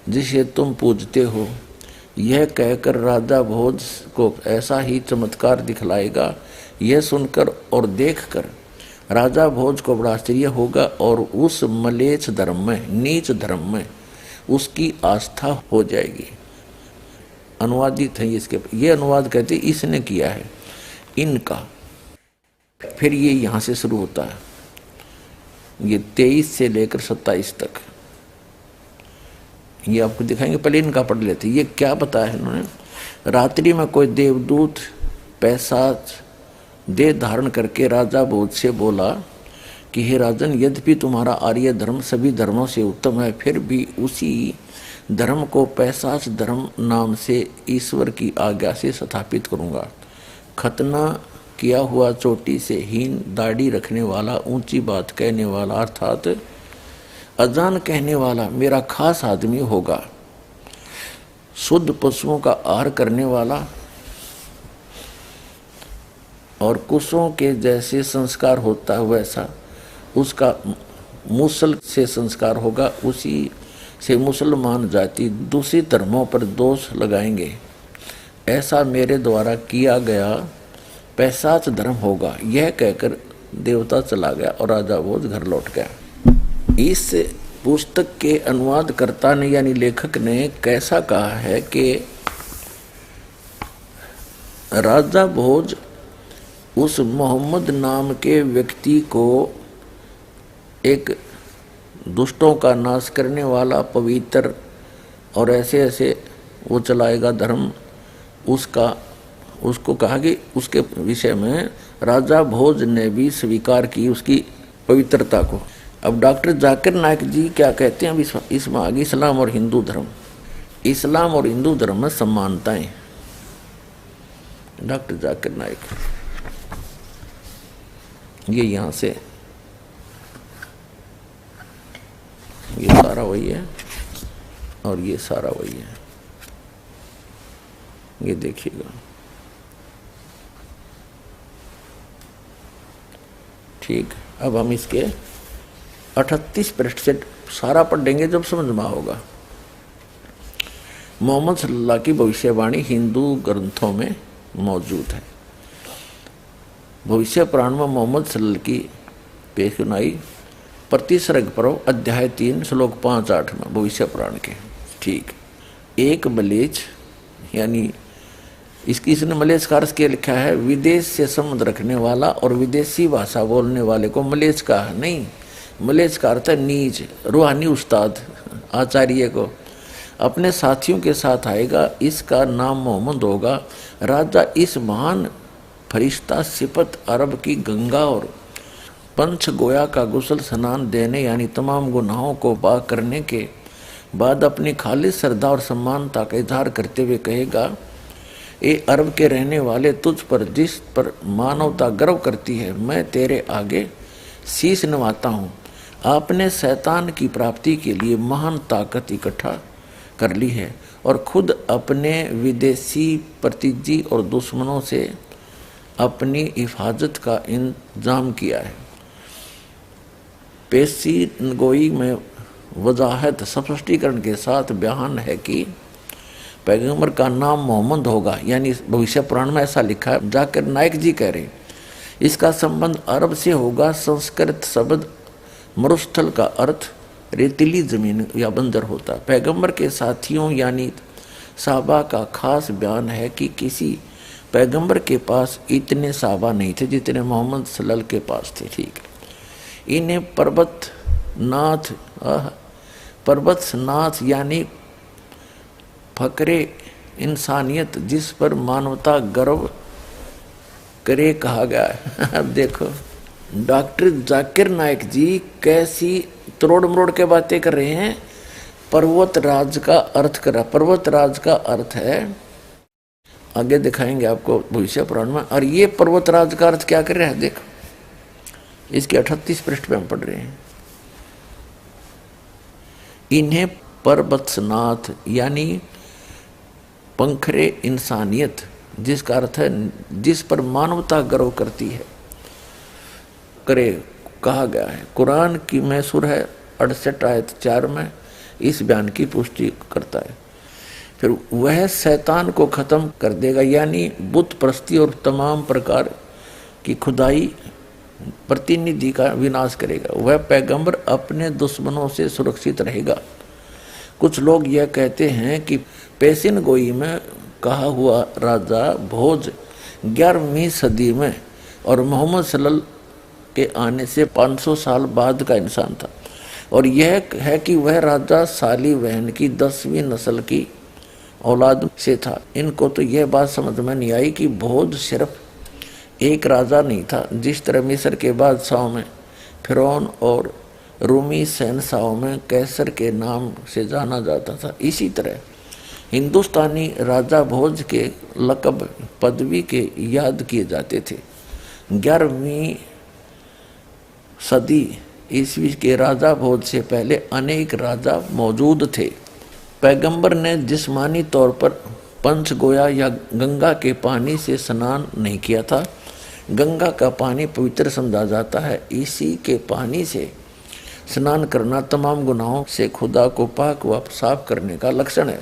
जिसे तुम पूजते हो। यह कहकर राजा भोज को ऐसा ही चमत्कार दिखलाएगा। यह सुनकर और देखकर राजा भोज को बड़ा आश्चर्य होगा और उस मलेच्छ धर्म में, नीच धर्म में उसकी आस्था हो जाएगी। अनुवादित है इसके, ये अनुवाद कहते इसने किया है इनका। फिर ये यहाँ से शुरू होता है, ये 23 से लेकर 27 तक ये आपको दिखाएंगे। पहले इनका पढ़ लेते। ये क्या बताया है इन्होंने। रात्रि में कोई देवदूत पैशाच देह धारण करके राजा भोज से बोला कि हे राजन, यद्यपि तुम्हारा आर्य धर्म सभी धर्मों से उत्तम है, फिर भी उसी धर्म को पैशाच धर्म नाम से ईश्वर की आज्ञा से स्थापित करूंगा। खतना किया हुआ, चोटी से हीन, दाढ़ी रखने वाला, ऊंची बात कहने वाला अर्थात अजान कहने वाला मेरा खास आदमी होगा। शुद्ध पशुओं का आहार करने वाला और कुशों के जैसे संस्कार होता है वैसा उसका मुसल से संस्कार होगा। उसी से मुसलमान जाति दूसरी धर्मों पर दोष लगाएंगे। ऐसा मेरे द्वारा किया गया पैशाच धर्म होगा। यह कहकर देवता चला गया और राजा भोज घर लौट गया। इस पुस्तक के अनुवादकर्ता ने यानी लेखक ने कैसा कहा है कि राजा भोज उस मोहम्मद नाम के व्यक्ति को एक दुष्टों का नाश करने वाला पवित्र और ऐसे ऐसे वो चलाएगा धर्म, उसको कहा कि उसके विषय में राजा भोज ने भी स्वीकार की उसकी पवित्रता को। अब डॉक्टर जाकिर नायक जी क्या कहते हैं इसमें आगे, इस्लाम और हिंदू धर्म। इस्लाम और हिंदू धर्म में समानताएं। डॉक्टर जाकिर नायक ये यहाँ से ये सारा वही है और ये सारा वही है, ये देखिएगा, ठीक। अब हम इसके 38 पृष्ठ से सारा पढ़ेंगे जब समझ में होगा। मोहम्मद सल्लल्लाहु की भविष्यवाणी हिंदू ग्रंथों में मौजूद है। भविष्य पुराण में मोहम्मद सल्लल्लाहु की पेश सुनाई प्रतिसर्ग पर्व अध्याय 3 श्लोक 5-8 में भविष्य पुराण के, ठीक। एक मलेच्छ यानी इसकी इसने मलेच्छ का अर्थ क्या लिखा है, विदेश से संबंध रखने वाला और विदेशी भाषा बोलने वाले को मलेच्छ का नहीं, मलेच्छ का अर्थ है नीच, रूहानी उस्ताद आचार्य को। अपने साथियों के साथ आएगा, इसका नाम मोहम्मद होगा। राजा इस महान फरिश्ता सिफत अरब की गंगा और पंच गोया का गुसल स्नान देने यानी तमाम गुनाहों को पाक करने के बाद अपनी खालिस श्रद्धा और सम्मानता का इजहार करते हुए कहेगा, ए अरब के रहने वाले, तुझ पर जिस पर मानवता गर्व करती है, मैं तेरे आगे शीश नवाता हूँ। आपने शैतान की प्राप्ति के लिए महान ताकत इकट्ठा कर ली है और खुद अपने विदेशी प्रतिजी और दुश्मनों से अपनी हिफाजत का इंतजाम किया है। पेशी गोई में वजाहत स्पष्टीकरण के साथ बयान है कि पैगंबर का नाम मोहम्मद होगा, यानी भविष्य पुराण में ऐसा लिखा है। जाकिर नायक जी कह रहे इसका संबंध अरब से होगा। संस्कृत शब्द मरुस्थल का अर्थ रेतीली जमीन या बंजर होता है। पैगंबर के साथियों यानी साहबा का खास बयान है कि किसी पैगंबर के पास इतने साहबा नहीं थे जितने मोहम्मद सल्लल्लाहु के पास थे। ठीक है, इन्हें पर्वतनाथ यानी फकरे इंसानियत जिस पर मानवता गर्व करे कहा गया है। अब देखो डॉक्टर जाकिर नायक जी कैसी तरोड़ मरोड़ के बातें कर रहे हैं। पर्वतराज का अर्थ करा, पर्वतराज का अर्थ है, आगे दिखाएंगे आपको भविष्य पुराण में। और ये पर्वतराज का अर्थ क्या कर रहे हैं, देखो इसके 38 पृष्ठ पे हम पढ़ रहे हैं। इन्हें पर्वतनाथ यानी पंखरे इंसानियत जिसका अर्थ है जिस पर मानवता गर्व करती है करे कहा गया है। कुरान की में सूरह है 68 आयत 4 में इस बयान की पुष्टि करता है। फिर वह शैतान को खत्म कर देगा यानी बुत परस्ती और तमाम प्रकार की खुदाई प्रतिनिधि का विनाश करेगा। वह पैगंबर अपने दुश्मनों से सुरक्षित रहेगा। कुछ लोग यह कहते हैं कि पेशिन गोई में कहा हुआ राजा भोज 11वीं सदी में और मोहम्मद सल्लल्लाहु के आने से 500 साल बाद का इंसान था, और यह है कि वह राजा साली बहन की 10वीं नस्ल की औलाद से था। इनको तो यह बात समझ में नहीं आई कि भोज सिर्फ एक राजा नहीं था, जिस तरह मिस्र के बादशाहों में फिरौन और रूमी शहंशाहों में कैसर के नाम से जाना जाता था, इसी तरह हिंदुस्तानी राजा भोज के लक़ब पदवी के याद किए जाते थे। 11वीं सदी ईस्वी के राजा भोज से पहले अनेक राजा मौजूद थे। पैगंबर ने जिस्मानी तौर पर पंचगोया या गंगा के पानी से स्नान नहीं किया था। गंगा का पानी पवित्र समझा जाता है। इसी के पानी से स्नान करना तमाम गुनाहों से खुदा को पाक व साफ करने का लक्षण है।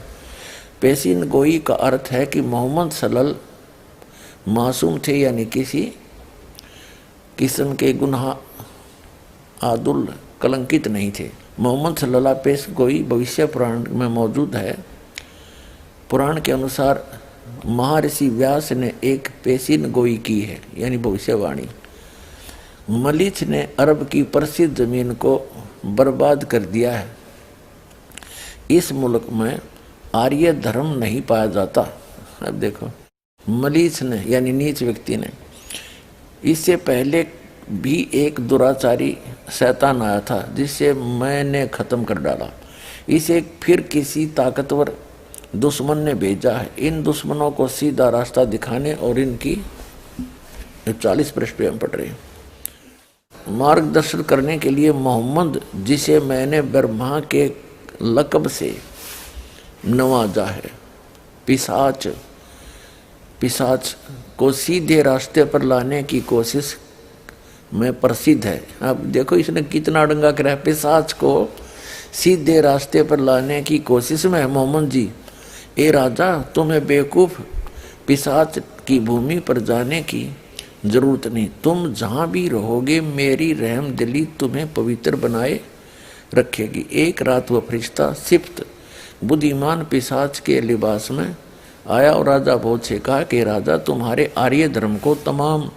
पेशिन गोई का अर्थ है कि मोहम्मद सल्लल्लाहु मासूम थे, यानी किसी किस्म के गुनाह आदुल कलंकित नहीं थे। मोहम्मद सल्लल्लाहु पेश गोई भविष्य पुराण में मौजूद है। पुराण के अनुसार महर्षि व्यास ने एक पेशिन गोई की है, यानी भविष्यवाणी। मलीच ने अरब की प्रसिद्ध जमीन को बर्बाद कर दिया है। इस मुल्क में आर्य धर्म नहीं पाया जाता। अब देखो मलीच ने यानी नीच व्यक्ति ने, इससे पहले भी एक दुराचारी शैतान आया था जिसे मैंने खत्म कर डाला। इसे फिर किसी ताकतवर दुश्मन ने भेजा है इन दुश्मनों को सीधा रास्ता दिखाने और इनकी 40 पृष्ठ पे हम पढ़ रहे हैं मार्गदर्शन करने के लिए। मोहम्मद जिसे मैंने ब्रह्मा के लक़ब से नवाजा है, पिशाच को सीधे रास्ते पर लाने की कोशिश में प्रसिद्ध है। अब देखो इसने कितना डंगा करा है, पिशाच को सीधे रास्ते पर लाने की कोशिश में है मोहम्मद जी। ए राजा, तुम्हें बेवकूफ़ पिशाच की भूमि पर जाने की जरूरत नहीं। तुम जहाँ भी रहोगे मेरी रहम दिली तुम्हें पवित्र बनाए रखेगी। एक रात वह फरिश्ता सिफ्त बुद्धिमान पिशाच के लिबास में आया और राजा भोज से कहा कि राजा, तुम्हारे आर्य धर्म को तमाम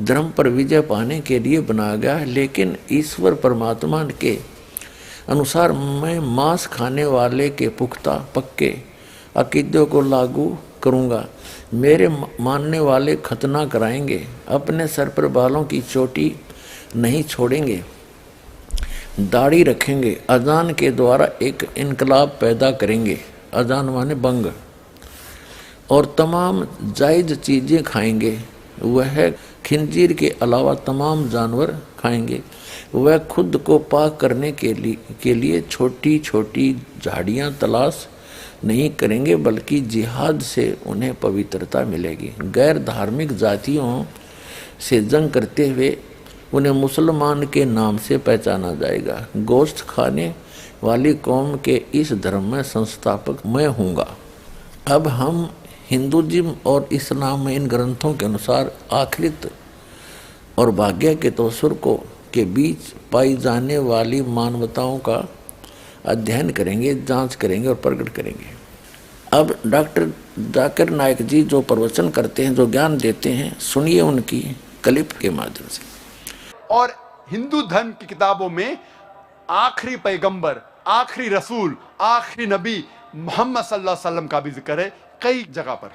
धर्म पर विजय पाने के लिए बनाया गया है, लेकिन ईश्वर परमात्मा के अनुसार मैं मांस खाने वाले के पुख्ता पक्के अकीदों को लागू करूँगा। मेरे मानने वाले खतना कराएंगे, अपने सर पर बालों की चोटी नहीं छोड़ेंगे, दाढ़ी रखेंगे, अजान के द्वारा एक इनकलाब पैदा करेंगे, अजान माने बंग, और तमाम जायज़ चीज़ें खाएंगे। वह खिंजीर के अलावा तमाम जानवर खाएंगे। वह खुद को पाक करने के लिए छोटी छोटी झाड़ियाँ तलाश नहीं करेंगे, बल्कि जिहाद से उन्हें पवित्रता मिलेगी। गैर धार्मिक जातियों से जंग करते हुए उन्हें मुसलमान के नाम से पहचाना जाएगा। गोश्त खाने वाली कौम के इस धर्म में संस्थापक मैं हूँगा। अब हम हिंदुज़म और इस्लाम में इन ग्रंथों के अनुसार आखिरत और भाग्य के तवसुर के बीच पाई जाने वाली मानवताओं का अध्ययन करेंगे, जांच करेंगे और प्रकट करेंगे। अब डॉक्टर जाकिर नायक जी जो प्रवचन करते हैं, जो ज्ञान देते हैं, सुनिए उनकी क्लिप के माध्यम से। और हिंदू धर्म की किताबों में आखिरी पैगंबर, आखिरी रसूल, आखिरी नबी मोहम्मद सल्लल्लाहु अलैहि वसल्लम का भी जिक्र है कई जगह पर।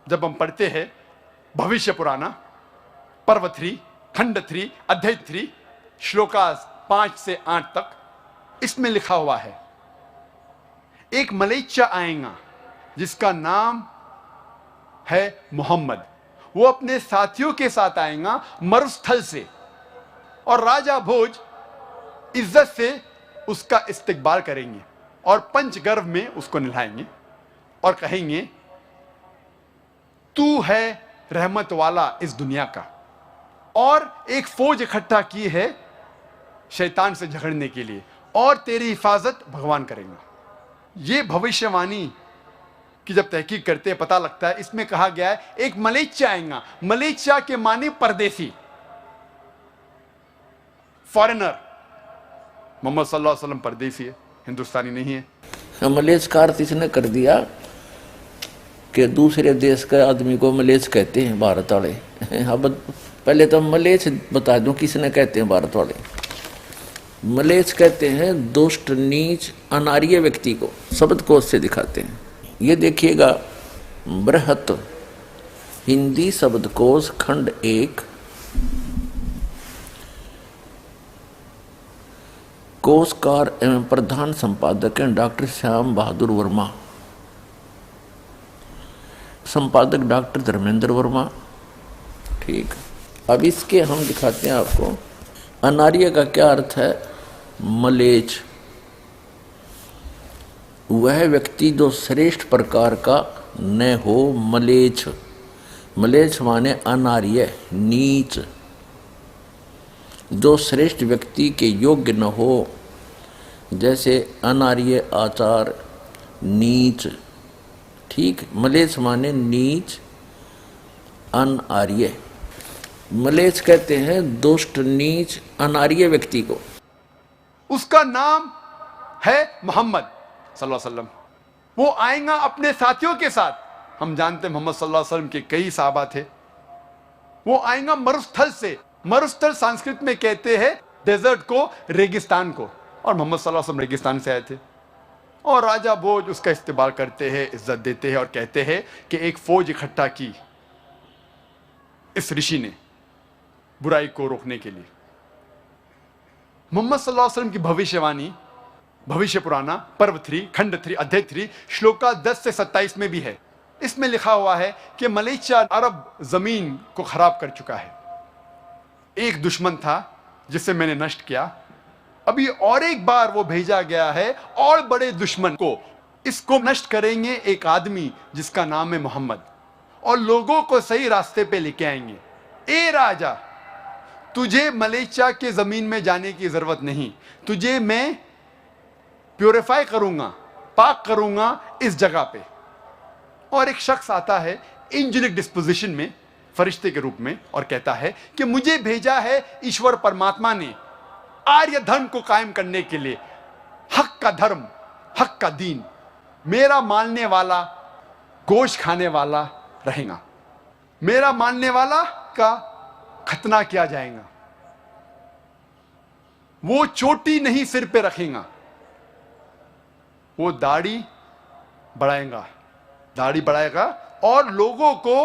जब हम पढ़ते हैं भविष्य पुराना पर्व 3 खंड 3 अध्याय 3 श्लोकास 5 से 8 तक, इसमें लिखा हुआ है एक मलेच्चा आएगा जिसका नाम है मोहम्मद। वो अपने साथियों के साथ आएगा मरुस्थल से, और राजा भोज इज्जत से उसका इस्तकबाल करेंगे और पंचगर्भ में उसको नहलाएंगे और कहेंगे तू है रहमत वाला इस दुनिया का। और एक फौज इकट्ठा की है शैतान से झगड़ने के लिए, और तेरी हिफाजत भगवान करेंगे। ये भविष्यवाणी की जब तहकीक करते हैं पता लगता है, इसमें कहा गया है एक मलेच्चा आएगा। मलेच्चा के माने परदेसी, फॉरेनर। मोहम्मद सल्लल्लाहु अलैहि वसल्लम परदेसी है, हिंदुस्तानी नहीं है। मलेच का अर्थ इसने कर दिया कि दूसरे देश के आदमी को मलेच कहते हैं भारत वाले। अब पहले तो मलेच बता दूं किसने कहते हैं भारत वाले। मलेच कहते हैं दुष्ट, नीच, अनार्य व्यक्ति को, शब्द कोश से दिखाते हैं। ये देखिएगा बृहत हिंदी शब्दकोश खंड 1 कोशकार एवं प्रधान संपादक हैं डॉक्टर श्याम बहादुर वर्मा, संपादक डॉक्टर धर्मेंद्र वर्मा। ठीक, अब इसके हम दिखाते हैं आपको अनार्य का क्या अर्थ है। मलेच, वह व्यक्ति जो श्रेष्ठ प्रकार का न हो। मलेच, मलेच माने अनार्य, नीच, जो श्रेष्ठ व्यक्ति के योग्य न हो, जैसे अनार्य आचार, नीच। ठीक, मलेच माने नीच, अनार्य। मलेच कहते हैं दुष्ट, नीच, अनार्य व्यक्ति को। उसका नाम है मोहम्मद सल्लल्लाहु अलैहि वसल्लम। वो आएगा अपने साथियों के साथ। हम जानते हैं मोहम्मद सल्लल्लाहु अलैहि वसल्लम के कई सहाबा थे। वो आएगा मरुस्थल से। मरुस्थल संस्कृत में कहते हैं डेजर्ट को, रेगिस्तान को, और मोहम्मद सल्लल्लाहु अलैहि वसल्लम रेगिस्तान से आए थे। और राजा भोज उसका इस्तेमाल करते हैं, इज्जत देते हैं और कहते हैं कि एक फौज इकट्ठा की इस ऋषि ने बुराई को रोकने के लिए। मोहम्मद सल्लल्लाहु अलैहि वसल्लम की भविष्यवाणी भविष्य पुराना पर्व 3 खंड 3 अध्याय 3 श्लोका 10 से 27 में भी है। इसमें लिखा हुआ है कि मलेच्चा अरब जमीन को खराब कर चुका है। एक दुश्मन था जिसे मैंने नष्ट किया, अभी और एक बार वो भेजा गया है और बड़े दुश्मन को। इसको नष्ट करेंगे एक आदमी जिसका नाम है मोहम्मद, और लोगों को सही रास्ते पे लेके आएंगे। ए राजा, तुझे मलेच्चा के जमीन में जाने की जरूरत नहीं, तुझे मैं प्योरीफाई करूंगा, पाक करूंगा इस जगह पे। और एक शख्स आता है एंजेलिक डिस्पोजिशन में, फरिश्ते के रूप में, और कहता है कि मुझे भेजा है ईश्वर परमात्मा ने आर्य धर्म को कायम करने के लिए, हक का धर्म, हक का दीन। मेरा मानने वाला गोश्त खाने वाला रहेगा, मेरा मानने वाला का खतना किया जाएगा। वो चोटी नहीं सिर पे रखेगा, वो दाढ़ी बढ़ाएगा और लोगों को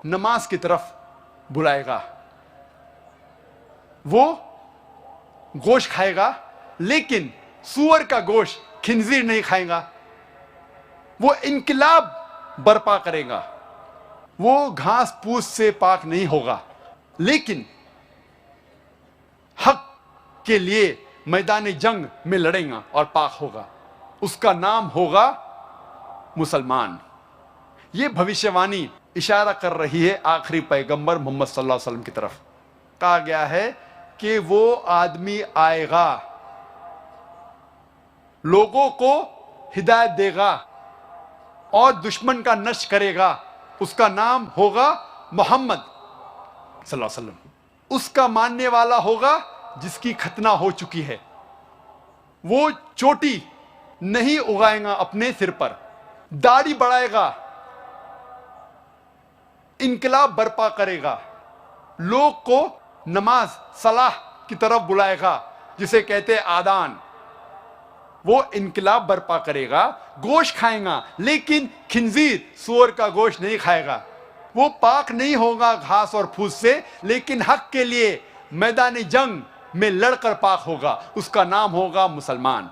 नमाज की तरफ बुलाएगा। वो गोश्त खाएगा, लेकिन सूअर का गोश्त, खिंजीर नहीं खाएगा। वो इनकलाब बर्पा करेगा। वो घास फूस से पाक नहीं होगा, लेकिन हक के लिए मैदान जंग में लड़ेगा और पाक होगा। उसका नाम होगा मुसलमान। ये भविष्यवाणी इशारा कर रही है आखिरी पैगंबर मोहम्मद सल्लल्लाहु अलैहि वसल्लम की तरफ। कहा गया है कि वो आदमी आएगा, लोगों को हिदायत देगा और दुश्मन का नष्ट करेगा। उसका नाम होगा मोहम्मद सल्लल्लाहु अलैहि वसल्लम। उसका मानने वाला होगा जिसकी खतना हो चुकी है। वो चोटी नहीं उगाएगा अपने सिर पर, दाढ़ी बढ़ाएगा, इनकलाब बर्पा करेगा, लोग को नमाज सलाह की तरफ बुलाएगा, जिसे कहते हैं आदान। वो इनकलाब बर्पा करेगा, गोश्त खाएगा, लेकिन खिंजीर सूअर का गोश्त नहीं खाएगा। वो पाक नहीं होगा घास और फूस से, लेकिन हक के लिए मैदानी जंग में लड़कर पाक होगा। उसका नाम होगा मुसलमान।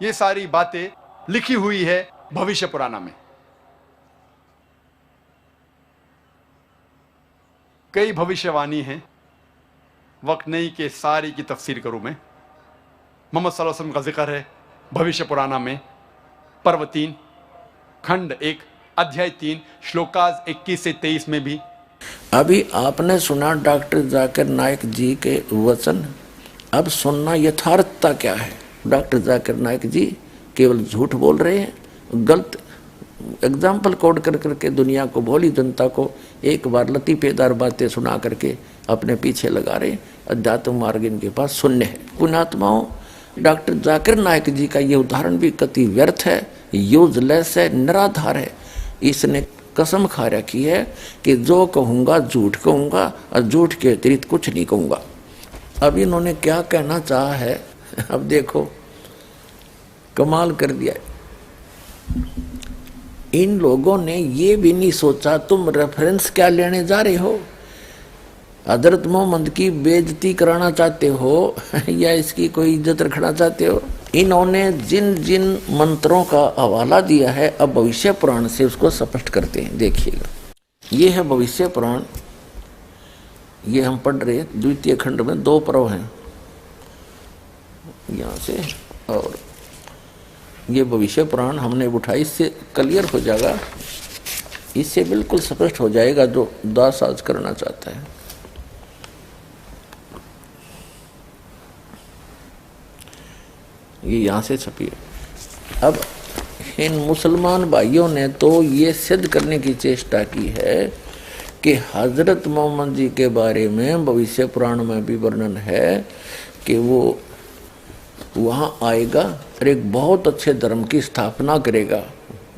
ये सारी बातें लिखी हुई है भविष्य पुराना में। कई भविष्यवाणी हैं, वक्त नहीं कि सारी की तफसीर करूं मैं। मोहम्मद सल्लल्लाहु अलैहि वसल्लम का जिक्र है भविष्य पुराना में, पर्व 3 खंड 1 अध्याय 3 श्लोकाज 21 से 23 में भी। अभी आपने सुना डॉक्टर जाकिर नाइक जी के वचन। अब सुनना यथार्थता क्या है। डॉक्टर जाकिर नाइक जी केवल झूठ बोल रहे हैं, गलत एग्जाम्पल कोड कर करके दुनिया को, भोली जनता को एक बार लतीफेदार बातें सुना करके अपने पीछे लगा रहे। अध्यात्म मार्ग इनके पास शून्य है। पुण्यात्माओं, डॉक्टर जाकिर नाइक जी का ये उदाहरण भी कति व्यर्थ है, यूजलेस है, निराधार है। इसने कसम खा रखी है कि जो कहूँगा झूठ कहूँगा और झूठ के अतिरिक्त कुछ नहीं कहूँगा। अब इन्होंने क्या कहना चाहा है, अब देखो, कमाल कर दिया। इन लोगों ने ये भी नहीं सोचा तुम रेफरेंस क्या लेने जा रहे हो। हजरत मोहम्मद की बेइज्जती कराना चाहते हो या इसकी कोई इज्जत रखना चाहते हो। इन्होंने जिन जिन मंत्रों का हवाला दिया है, अब भविष्य पुराण से उसको स्पष्ट करते हैं। देखिएगा, ये है भविष्य पुराण। ये हम पढ़ रहे हैं, द्वितीय खंड में 2 पर्व हैं यहाँ से, और ये भविष्य पुराण हमने उठाई। इससे क्लियर हो जाएगा, इससे बिल्कुल स्पष्ट हो जाएगा जो दास आज करना चाहता है। ये यहाँ से छपी है। अब इन मुसलमान भाइयों ने तो ये सिद्ध करने की चेष्टा की है कि हजरत मोहम्मद जी के बारे में भविष्य पुराण में भी वर्णन है कि वो वहाँ आएगा और एक बहुत अच्छे धर्म की स्थापना करेगा।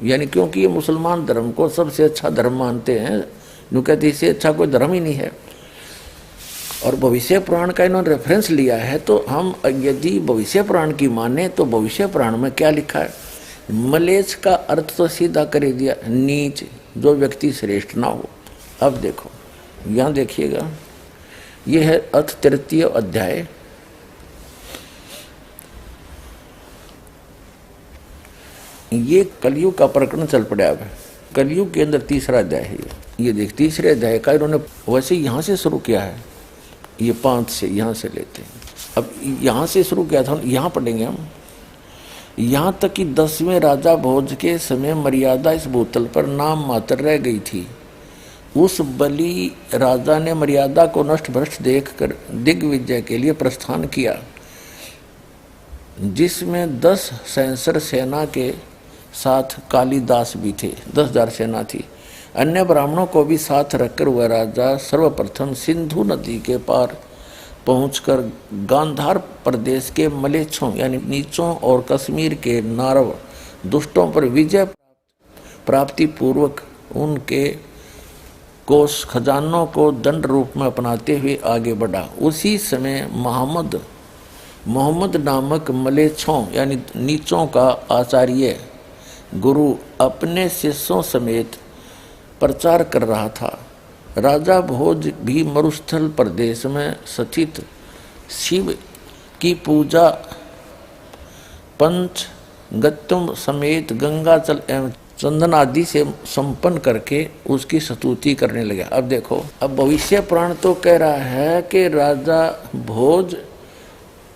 यानी क्योंकि ये मुसलमान धर्म को सबसे अच्छा धर्म मानते हैं, यूँ कहते इससे अच्छा कोई धर्म ही नहीं है। और भविष्य पुराण का इन्होंने रेफरेंस लिया है, तो हम यदि भविष्य पुराण की माने तो भविष्य पुराण में क्या लिखा है। मलेच्छ का अर्थ तो सीधा कर दिया, नीच, जो व्यक्ति श्रेष्ठ ना हो। अब देखो, यहाँ देखिएगा, यह है अथ 3 अध्याय। ये कलयुग का प्रकरण चल पड़ा। अब कलयुग के अंदर 3रा अध्याय है। ये देख, 3रे अध्याय का इन्होंने वैसे यहाँ से शुरू किया है, ये 5 से यहाँ से लेते हैं। अब यहाँ से शुरू किया था, यहाँ पढ़ेंगे हम। यहाँ तक कि 10वें राजा भोज के समय मर्यादा इस भूतल पर नाम मात्र रह गई थी। उस बलि राजा ने मर्यादा को नष्ट भ्रष्ट देखकर दिग्विजय के लिए प्रस्थान किया, जिसमें 10 सैंसर सेना के साथ कालिदास भी थे। 10,000 सेना थी। अन्य ब्राह्मणों को भी साथ रखकर वह राजा सर्वप्रथम सिंधु नदी के पार पहुंचकर गांधार प्रदेश के मलेच्छों यानी नीचों और कश्मीर के नारव दुष्टों पर विजय प्राप्त प्राप्ति पूर्वक उनके कोष खजानों को दंड रूप में अपनाते हुए आगे बढ़ा। उसी समय मोहम्मद नामक मलेच्छों यानी नीचों का आचार्य गुरु अपने शिष्यों समेत प्रचार कर रहा था। राजा भोज भी मरुस्थल प्रदेश में स्थित शिव की पूजा पंचगत्युम समेत गंगाजल एवं चंदन आदि से संपन्न करके उसकी स्तुति करने लगा। अब देखो, अब भविष्य पुराण तो कह रहा है कि राजा भोज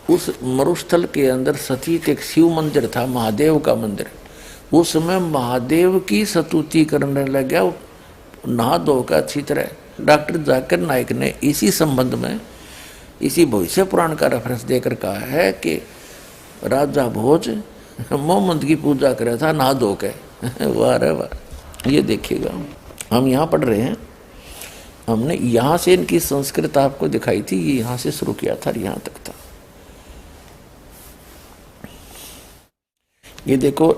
उस मरुस्थल के अंदर स्थित एक शिव मंदिर था, महादेव का मंदिर, उसमें महादेव की स्तुति करने लगा, नहा धोकर अच्छी तरह। डॉक्टर जाकिर नाइक ने इसी संबंध में इसी भविष्य पुराण का रेफरेंस देकर कहा है कि राजा भोज मोहम्मद की पूजा कर रहा था नहा धो के। वाह रे वाह। ये देखिएगा, हम यहाँ पढ़ रहे हैं, हमने यहाँ से इनकी संस्कृत आपको दिखाई थी, ये यहाँ से शुरू किया था, यहाँ तक था। ये देखो,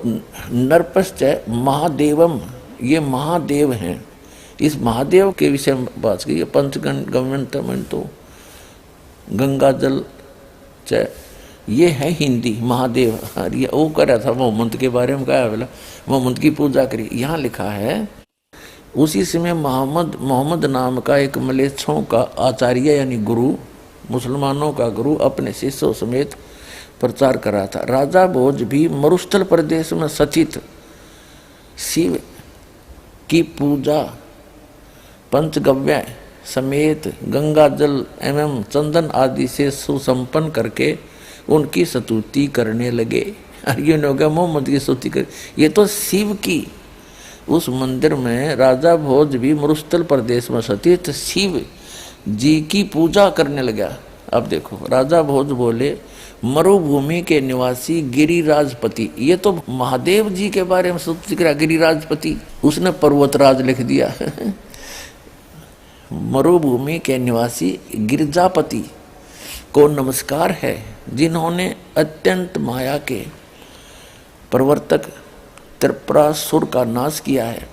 नरपश्च महादेवम, ये महादेव हैं। इस महादेव के विषय में बात की। पंचगव्यम तो गंगा जल च, ये है हिंदी महादेव। ये वो कर रहा था मोहम्मद के बारे में, कहा बोला मोहम्मद की पूजा करी। यहाँ लिखा है उसी समय मोहम्मद नाम का एक मलेच्छों का आचार्य यानी गुरु, मुसलमानों का गुरु अपने शिष्यों समेत प्रचार कर रहा था। राजा भोज भी मरुस्थल प्रदेश में स्थित शिव की पूजा पंचगव्य समेत गंगा जल एवं चंदन आदि से सुसंपन्न करके उनकी स्तुति करने लगे। ये होगा मोहम्मद की स्तुति कर, ये तो शिव की उस मंदिर में राजा भोज भी मरुस्थल प्रदेश में स्थित शिव जी की पूजा करने लगा। अब देखो, राजा भोज बोले मरुभूमि के निवासी गिरिराजपति, ये तो महादेव जी के बारे में स्तुति करा। गिरिराजपति, उसने पर्वतराज लिख दिया। मरुभूमि के निवासी गिरिजापति को नमस्कार है, जिन्होंने अत्यंत माया के प्रवर्तक त्रिपुरासुर का नाश किया है।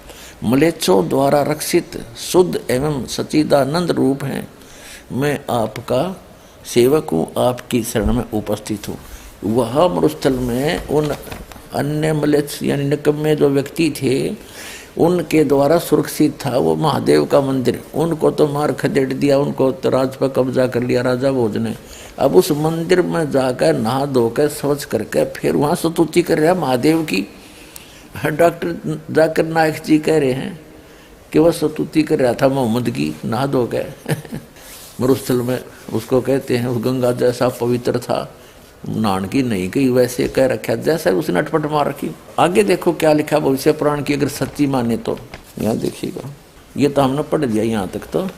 मलेच्छों द्वारा रक्षित शुद्ध एवं सच्चिदानंद रूप हैं। मैं आपका सेवक हूँ, आपकी शरण में उपस्थित हूँ। वह मरुस्थल में उन अन्य मलेच्छ यानी निकम्मे जो व्यक्ति थे, उनके द्वारा सुरक्षित था वो महादेव का मंदिर। उनको तो मार खदेड़ दिया, उनको तो राज पर कब्जा कर लिया राजा भोज ने। अब उस मंदिर में जाकर नहा धोकर स्वच्छ करके फिर वहाँ स्तुति कर रहा महादेव की। डॉक्टर जाकिर नाइक जी कह रहे हैं कि वह स्तुति कर रहा था मोहम्मद की नहा धोकर। मरुस्थल में उसको कहते हैं, उस गंगा जैसा पवित्र था, नान की नहीं कही, वैसे कह रखा जैसा उसने अटपट मार रखी। आगे देखो क्या लिखा भविष्य पुराण की, अगर सच्ची माने तो। यहाँ देखिएगा, ये तो हमने पढ़ दिया यहाँ तक। तो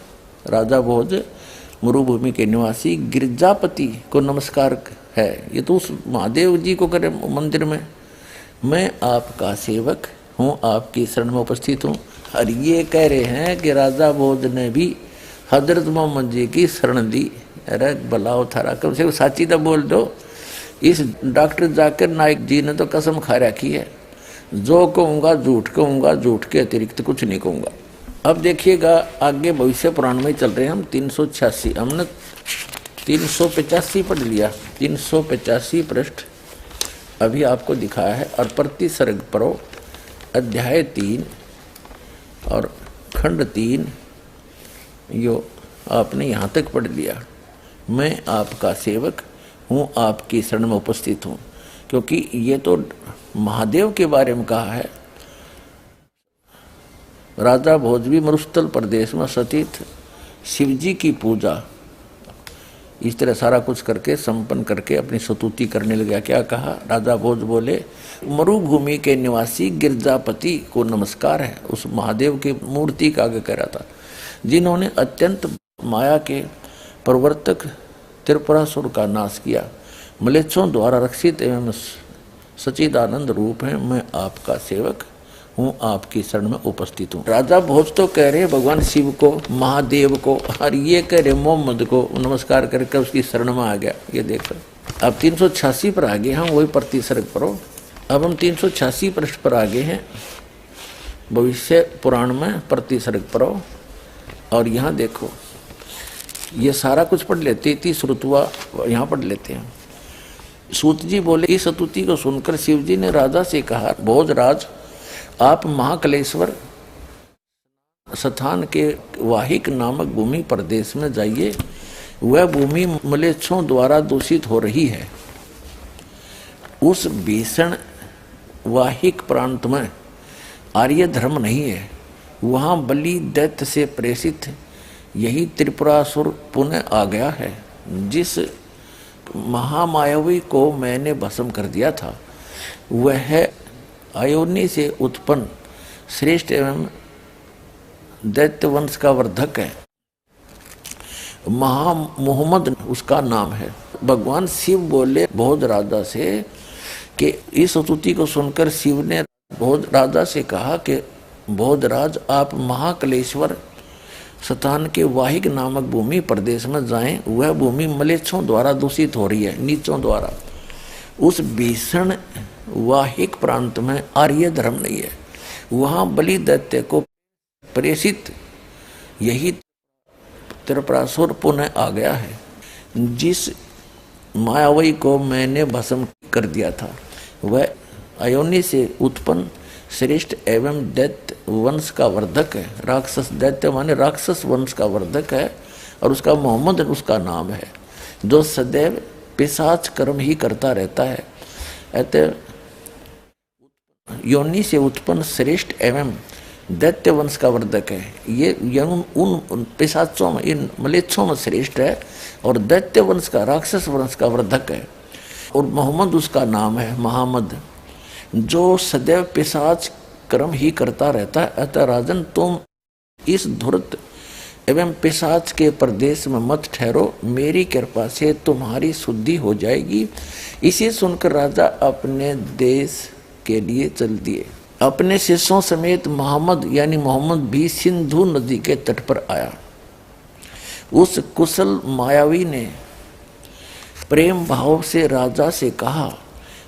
राजा भोज मरुभूमि के निवासी गिरिजापति को नमस्कार है, ये तो उस महादेव जी को करे मंदिर में। मैं आपका सेवक हूँ, आपकी शरण में उपस्थित हूँ। और ये कह रहे हैं कि राजा भोज ने भी हजरत मोहम्मद जी की शरण दी। अरे भलाओ थारा, कम से कम साची तो बोल दो। इस डॉक्टर जाकिर नाइक जी ने तो कसम खा रखी है, जो कहूँगा झूठ कहूँगा, झूठ के अतिरिक्त कुछ नहीं कहूँगा। अब देखिएगा आगे भविष्य पुराण में चल रहे हैं हम। 386, हमने 385 पढ़ लिया। 385 पृष्ठ अभी आपको दिखाया है। और प्रति सर्ग पढ़ो, अध्याय 3 और खंड 3 यो आपने यहाँ तक पढ़ लिया। मैं आपका सेवक हूँ, आपकी शरण में उपस्थित हूँ, क्योंकि ये तो महादेव के बारे में कहा है। राजा भोज भी मरुस्थल प्रदेश में स्थित शिवजी की पूजा इस तरह सारा कुछ करके संपन्न करके अपनी स्तुति करने लगा। क्या कहा राजा भोज बोले, मरुभूमि के निवासी गिरजापति को नमस्कार है। उस महादेव की मूर्ति का आगे कह रहा था, जिन्होंने अत्यंत माया के प्रवर्तक त्रिपुरासुर का नाश किया। मलेच्छों द्वारा रक्षित एवं सच्चिदानंद रूप है। मैं आपका सेवक हूँ, आपकी शरण में उपस्थित हूँ। राजा भोज तो कह रहे भगवान शिव को, महादेव को, और ये कह रहे मोहम्मद को नमस्कार करके उसकी शरण में आ गया। ये देखो, अब 386 पर आगे हम वही प्रति सर्ग पढ़ो। अब हम 386 पृष्ठ पर आगे हैं। भविष्य पुराण में प्रतिसर्ग पढ़ो और यहाँ देखो, ये सारा कुछ पढ़ लेते, 33 ऋतुआ यहाँ पढ़ लेते हैं। सूत जी बोले, इस स्तुति को सुनकर शिव जी ने राजा से कहा, भोजराज आप महाकलेश्वर स्थान के वाहिक नामक भूमि प्रदेश में जाइए। वह भूमि मलेच्छों द्वारा दूषित हो रही है। उस भीषण वाहिक प्रांत में आर्य धर्म नहीं है। वहाँ बलि दैत्य से प्रेषित यही त्रिपुरासुर पुनः आ गया है, जिस महामायावी को मैंने भस्म कर दिया था। वह अयोनि से उत्पन्न श्रेष्ठ एवं दैत्य वंश का वर्धक है। मोहम्मद उसका नाम है। भगवान शिव बोले भोज राजा से कि इस स्तुति को सुनकर शिव ने भोज राजा से कहा कि भोजराज आप महाकलेश्वर स्थान के वाहिक नामक भूमि प्रदेश में जाएं। वह भूमि मलेच्छों द्वारा दूषित हो रही है, नीचों द्वारा। उस भीषण वाहिक प्रांत में आर्य धर्म नहीं है। वहाँ बलि दैत्य को प्रेषित यही त्रिपुरासुर पुनः आ गया है, जिस मायावी को मैंने भस्म कर दिया था। वह अयोनि से उत्पन्न श्रेष्ठ एवं दैत्य वंश का वर्धक है। राक्षस, दैत्य माने राक्षस वंश का वर्धक है, और उसका मोहम्मद उसका नाम है, जो सदैव पिशाच कर्म ही करता रहता है। अतः योनि से उत्पन्न श्रेष्ठ एवं दैत्य वंश का वर्धक है। ये उन पिशाचों में, इन मलेच्छों में श्रेष्ठ है, और दैत्य वंश का, राक्षस वंश का वर्धक है। और मोहम्मद उसका नाम है, मोहम्मद, जो सदैव पिशाच कर्म ही करता रहता है। अतः राजन तुम इस धूर्त एवं पिशाच के प्रदेश में मत ठहरो, मेरी कृपा से तुम्हारी शुद्धि हो जाएगी। इसे सुनकर राजा अपने देश के लिए चल दिए। अपने शिष्यों समेत मोहम्मद यानी मोहम्मद भी सिंधु नदी के तट पर आया। उस कुशल मायावी ने प्रेम भाव से राजा से कहा,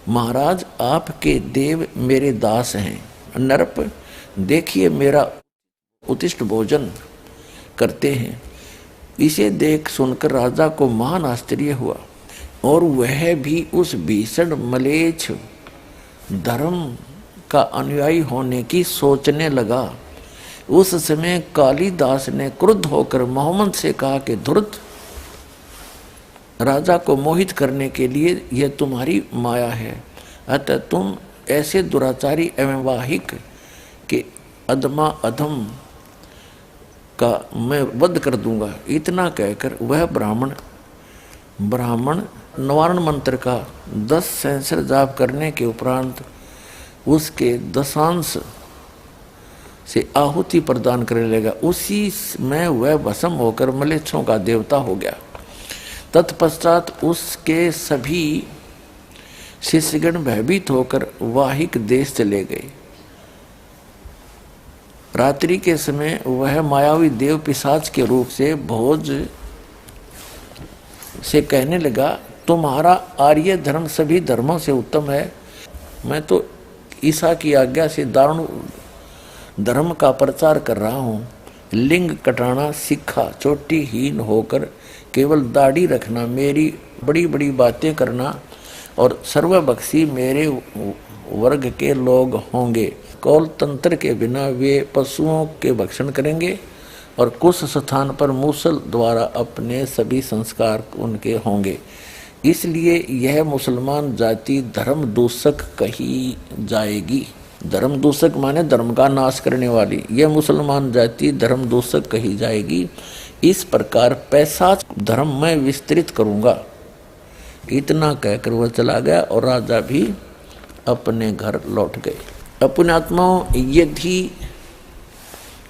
महाराज आपके देव मेरे दास हैं। नरप देखिए मेरा उत्तिष्ट भोजन करते हैं। इसे देख सुनकर राजा को महान आश्चर्य हुआ, और वह भी उस भीषण मलेच्छ धर्म का अनुयायी होने की सोचने लगा। उस समय कालिदास ने क्रुद्ध होकर मोहम्मद से कहा कि धूर्त राजा को मोहित करने के लिए यह तुम्हारी माया है। अतः तुम ऐसे दुराचारी एवं वाहिक के अधमा अधम का मैं वध कर दूंगा। इतना कहकर वह ब्राह्मण निवारण मंत्र का 10 सहस्र जाप करने के उपरांत उसके दशांश से आहुति प्रदान करने लगा। उसी में वह भस्म होकर मलेच्छों का देवता हो गया। तत्पश्चात उसके सभी शिष्यगण भयभीत होकर वाहिक देश चले गए। रात्रि के समय वह मायावी देव पिशाच के रूप से भोज से कहने लगा, तुम्हारा आर्य धर्म सभी धर्मों से उत्तम है। मैं तो ईसा की आज्ञा से दारुण धर्म का प्रचार कर रहा हूँ। लिंग कटाना सीखा, चोटीहीन होकर केवल दाढ़ी रखना, मेरी बड़ी बड़ी बातें करना और सर्वबख्शी मेरे वर्ग के लोग होंगे। कौल तंत्र के बिना वे पशुओं के भक्षण करेंगे और कुछ स्थान पर मूसल द्वारा अपने सभी संस्कार उनके होंगे। इसलिए यह मुसलमान जाति धर्म दूषक कही जाएगी। धर्म दूषक माने धर्म का नाश करने वाली। यह मुसलमान जाति धर्म दूषक कही जाएगी। इस प्रकार पैसाच धर्म मैं विस्तृत करूंगा। इतना कहकर वह चला गया और राजा भी अपने घर लौट गए। अपने आत्माओं, यदि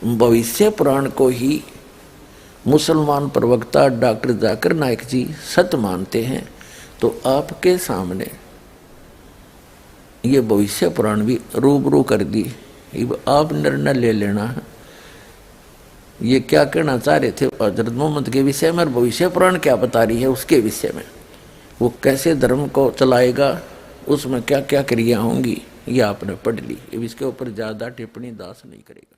भविष्य पुराण को ही मुसलमान प्रवक्ता डॉक्टर जाकिर नाइक जी सत्य मानते हैं तो आपके सामने ये भविष्य पुराण भी रूबरू कर दी। आप निर्णय ले लेना है ये क्या कहना चाह रहे थे हजरत मोहम्मद के विषय में और भविष्य पुराण क्या बता रही है उसके विषय में। वो कैसे धर्म को चलाएगा, उसमें क्या क्या क्रिया होंगी। ये आपने पढ़ ली। अब इसके ऊपर ज़्यादा टिप्पणी दास नहीं करेगा।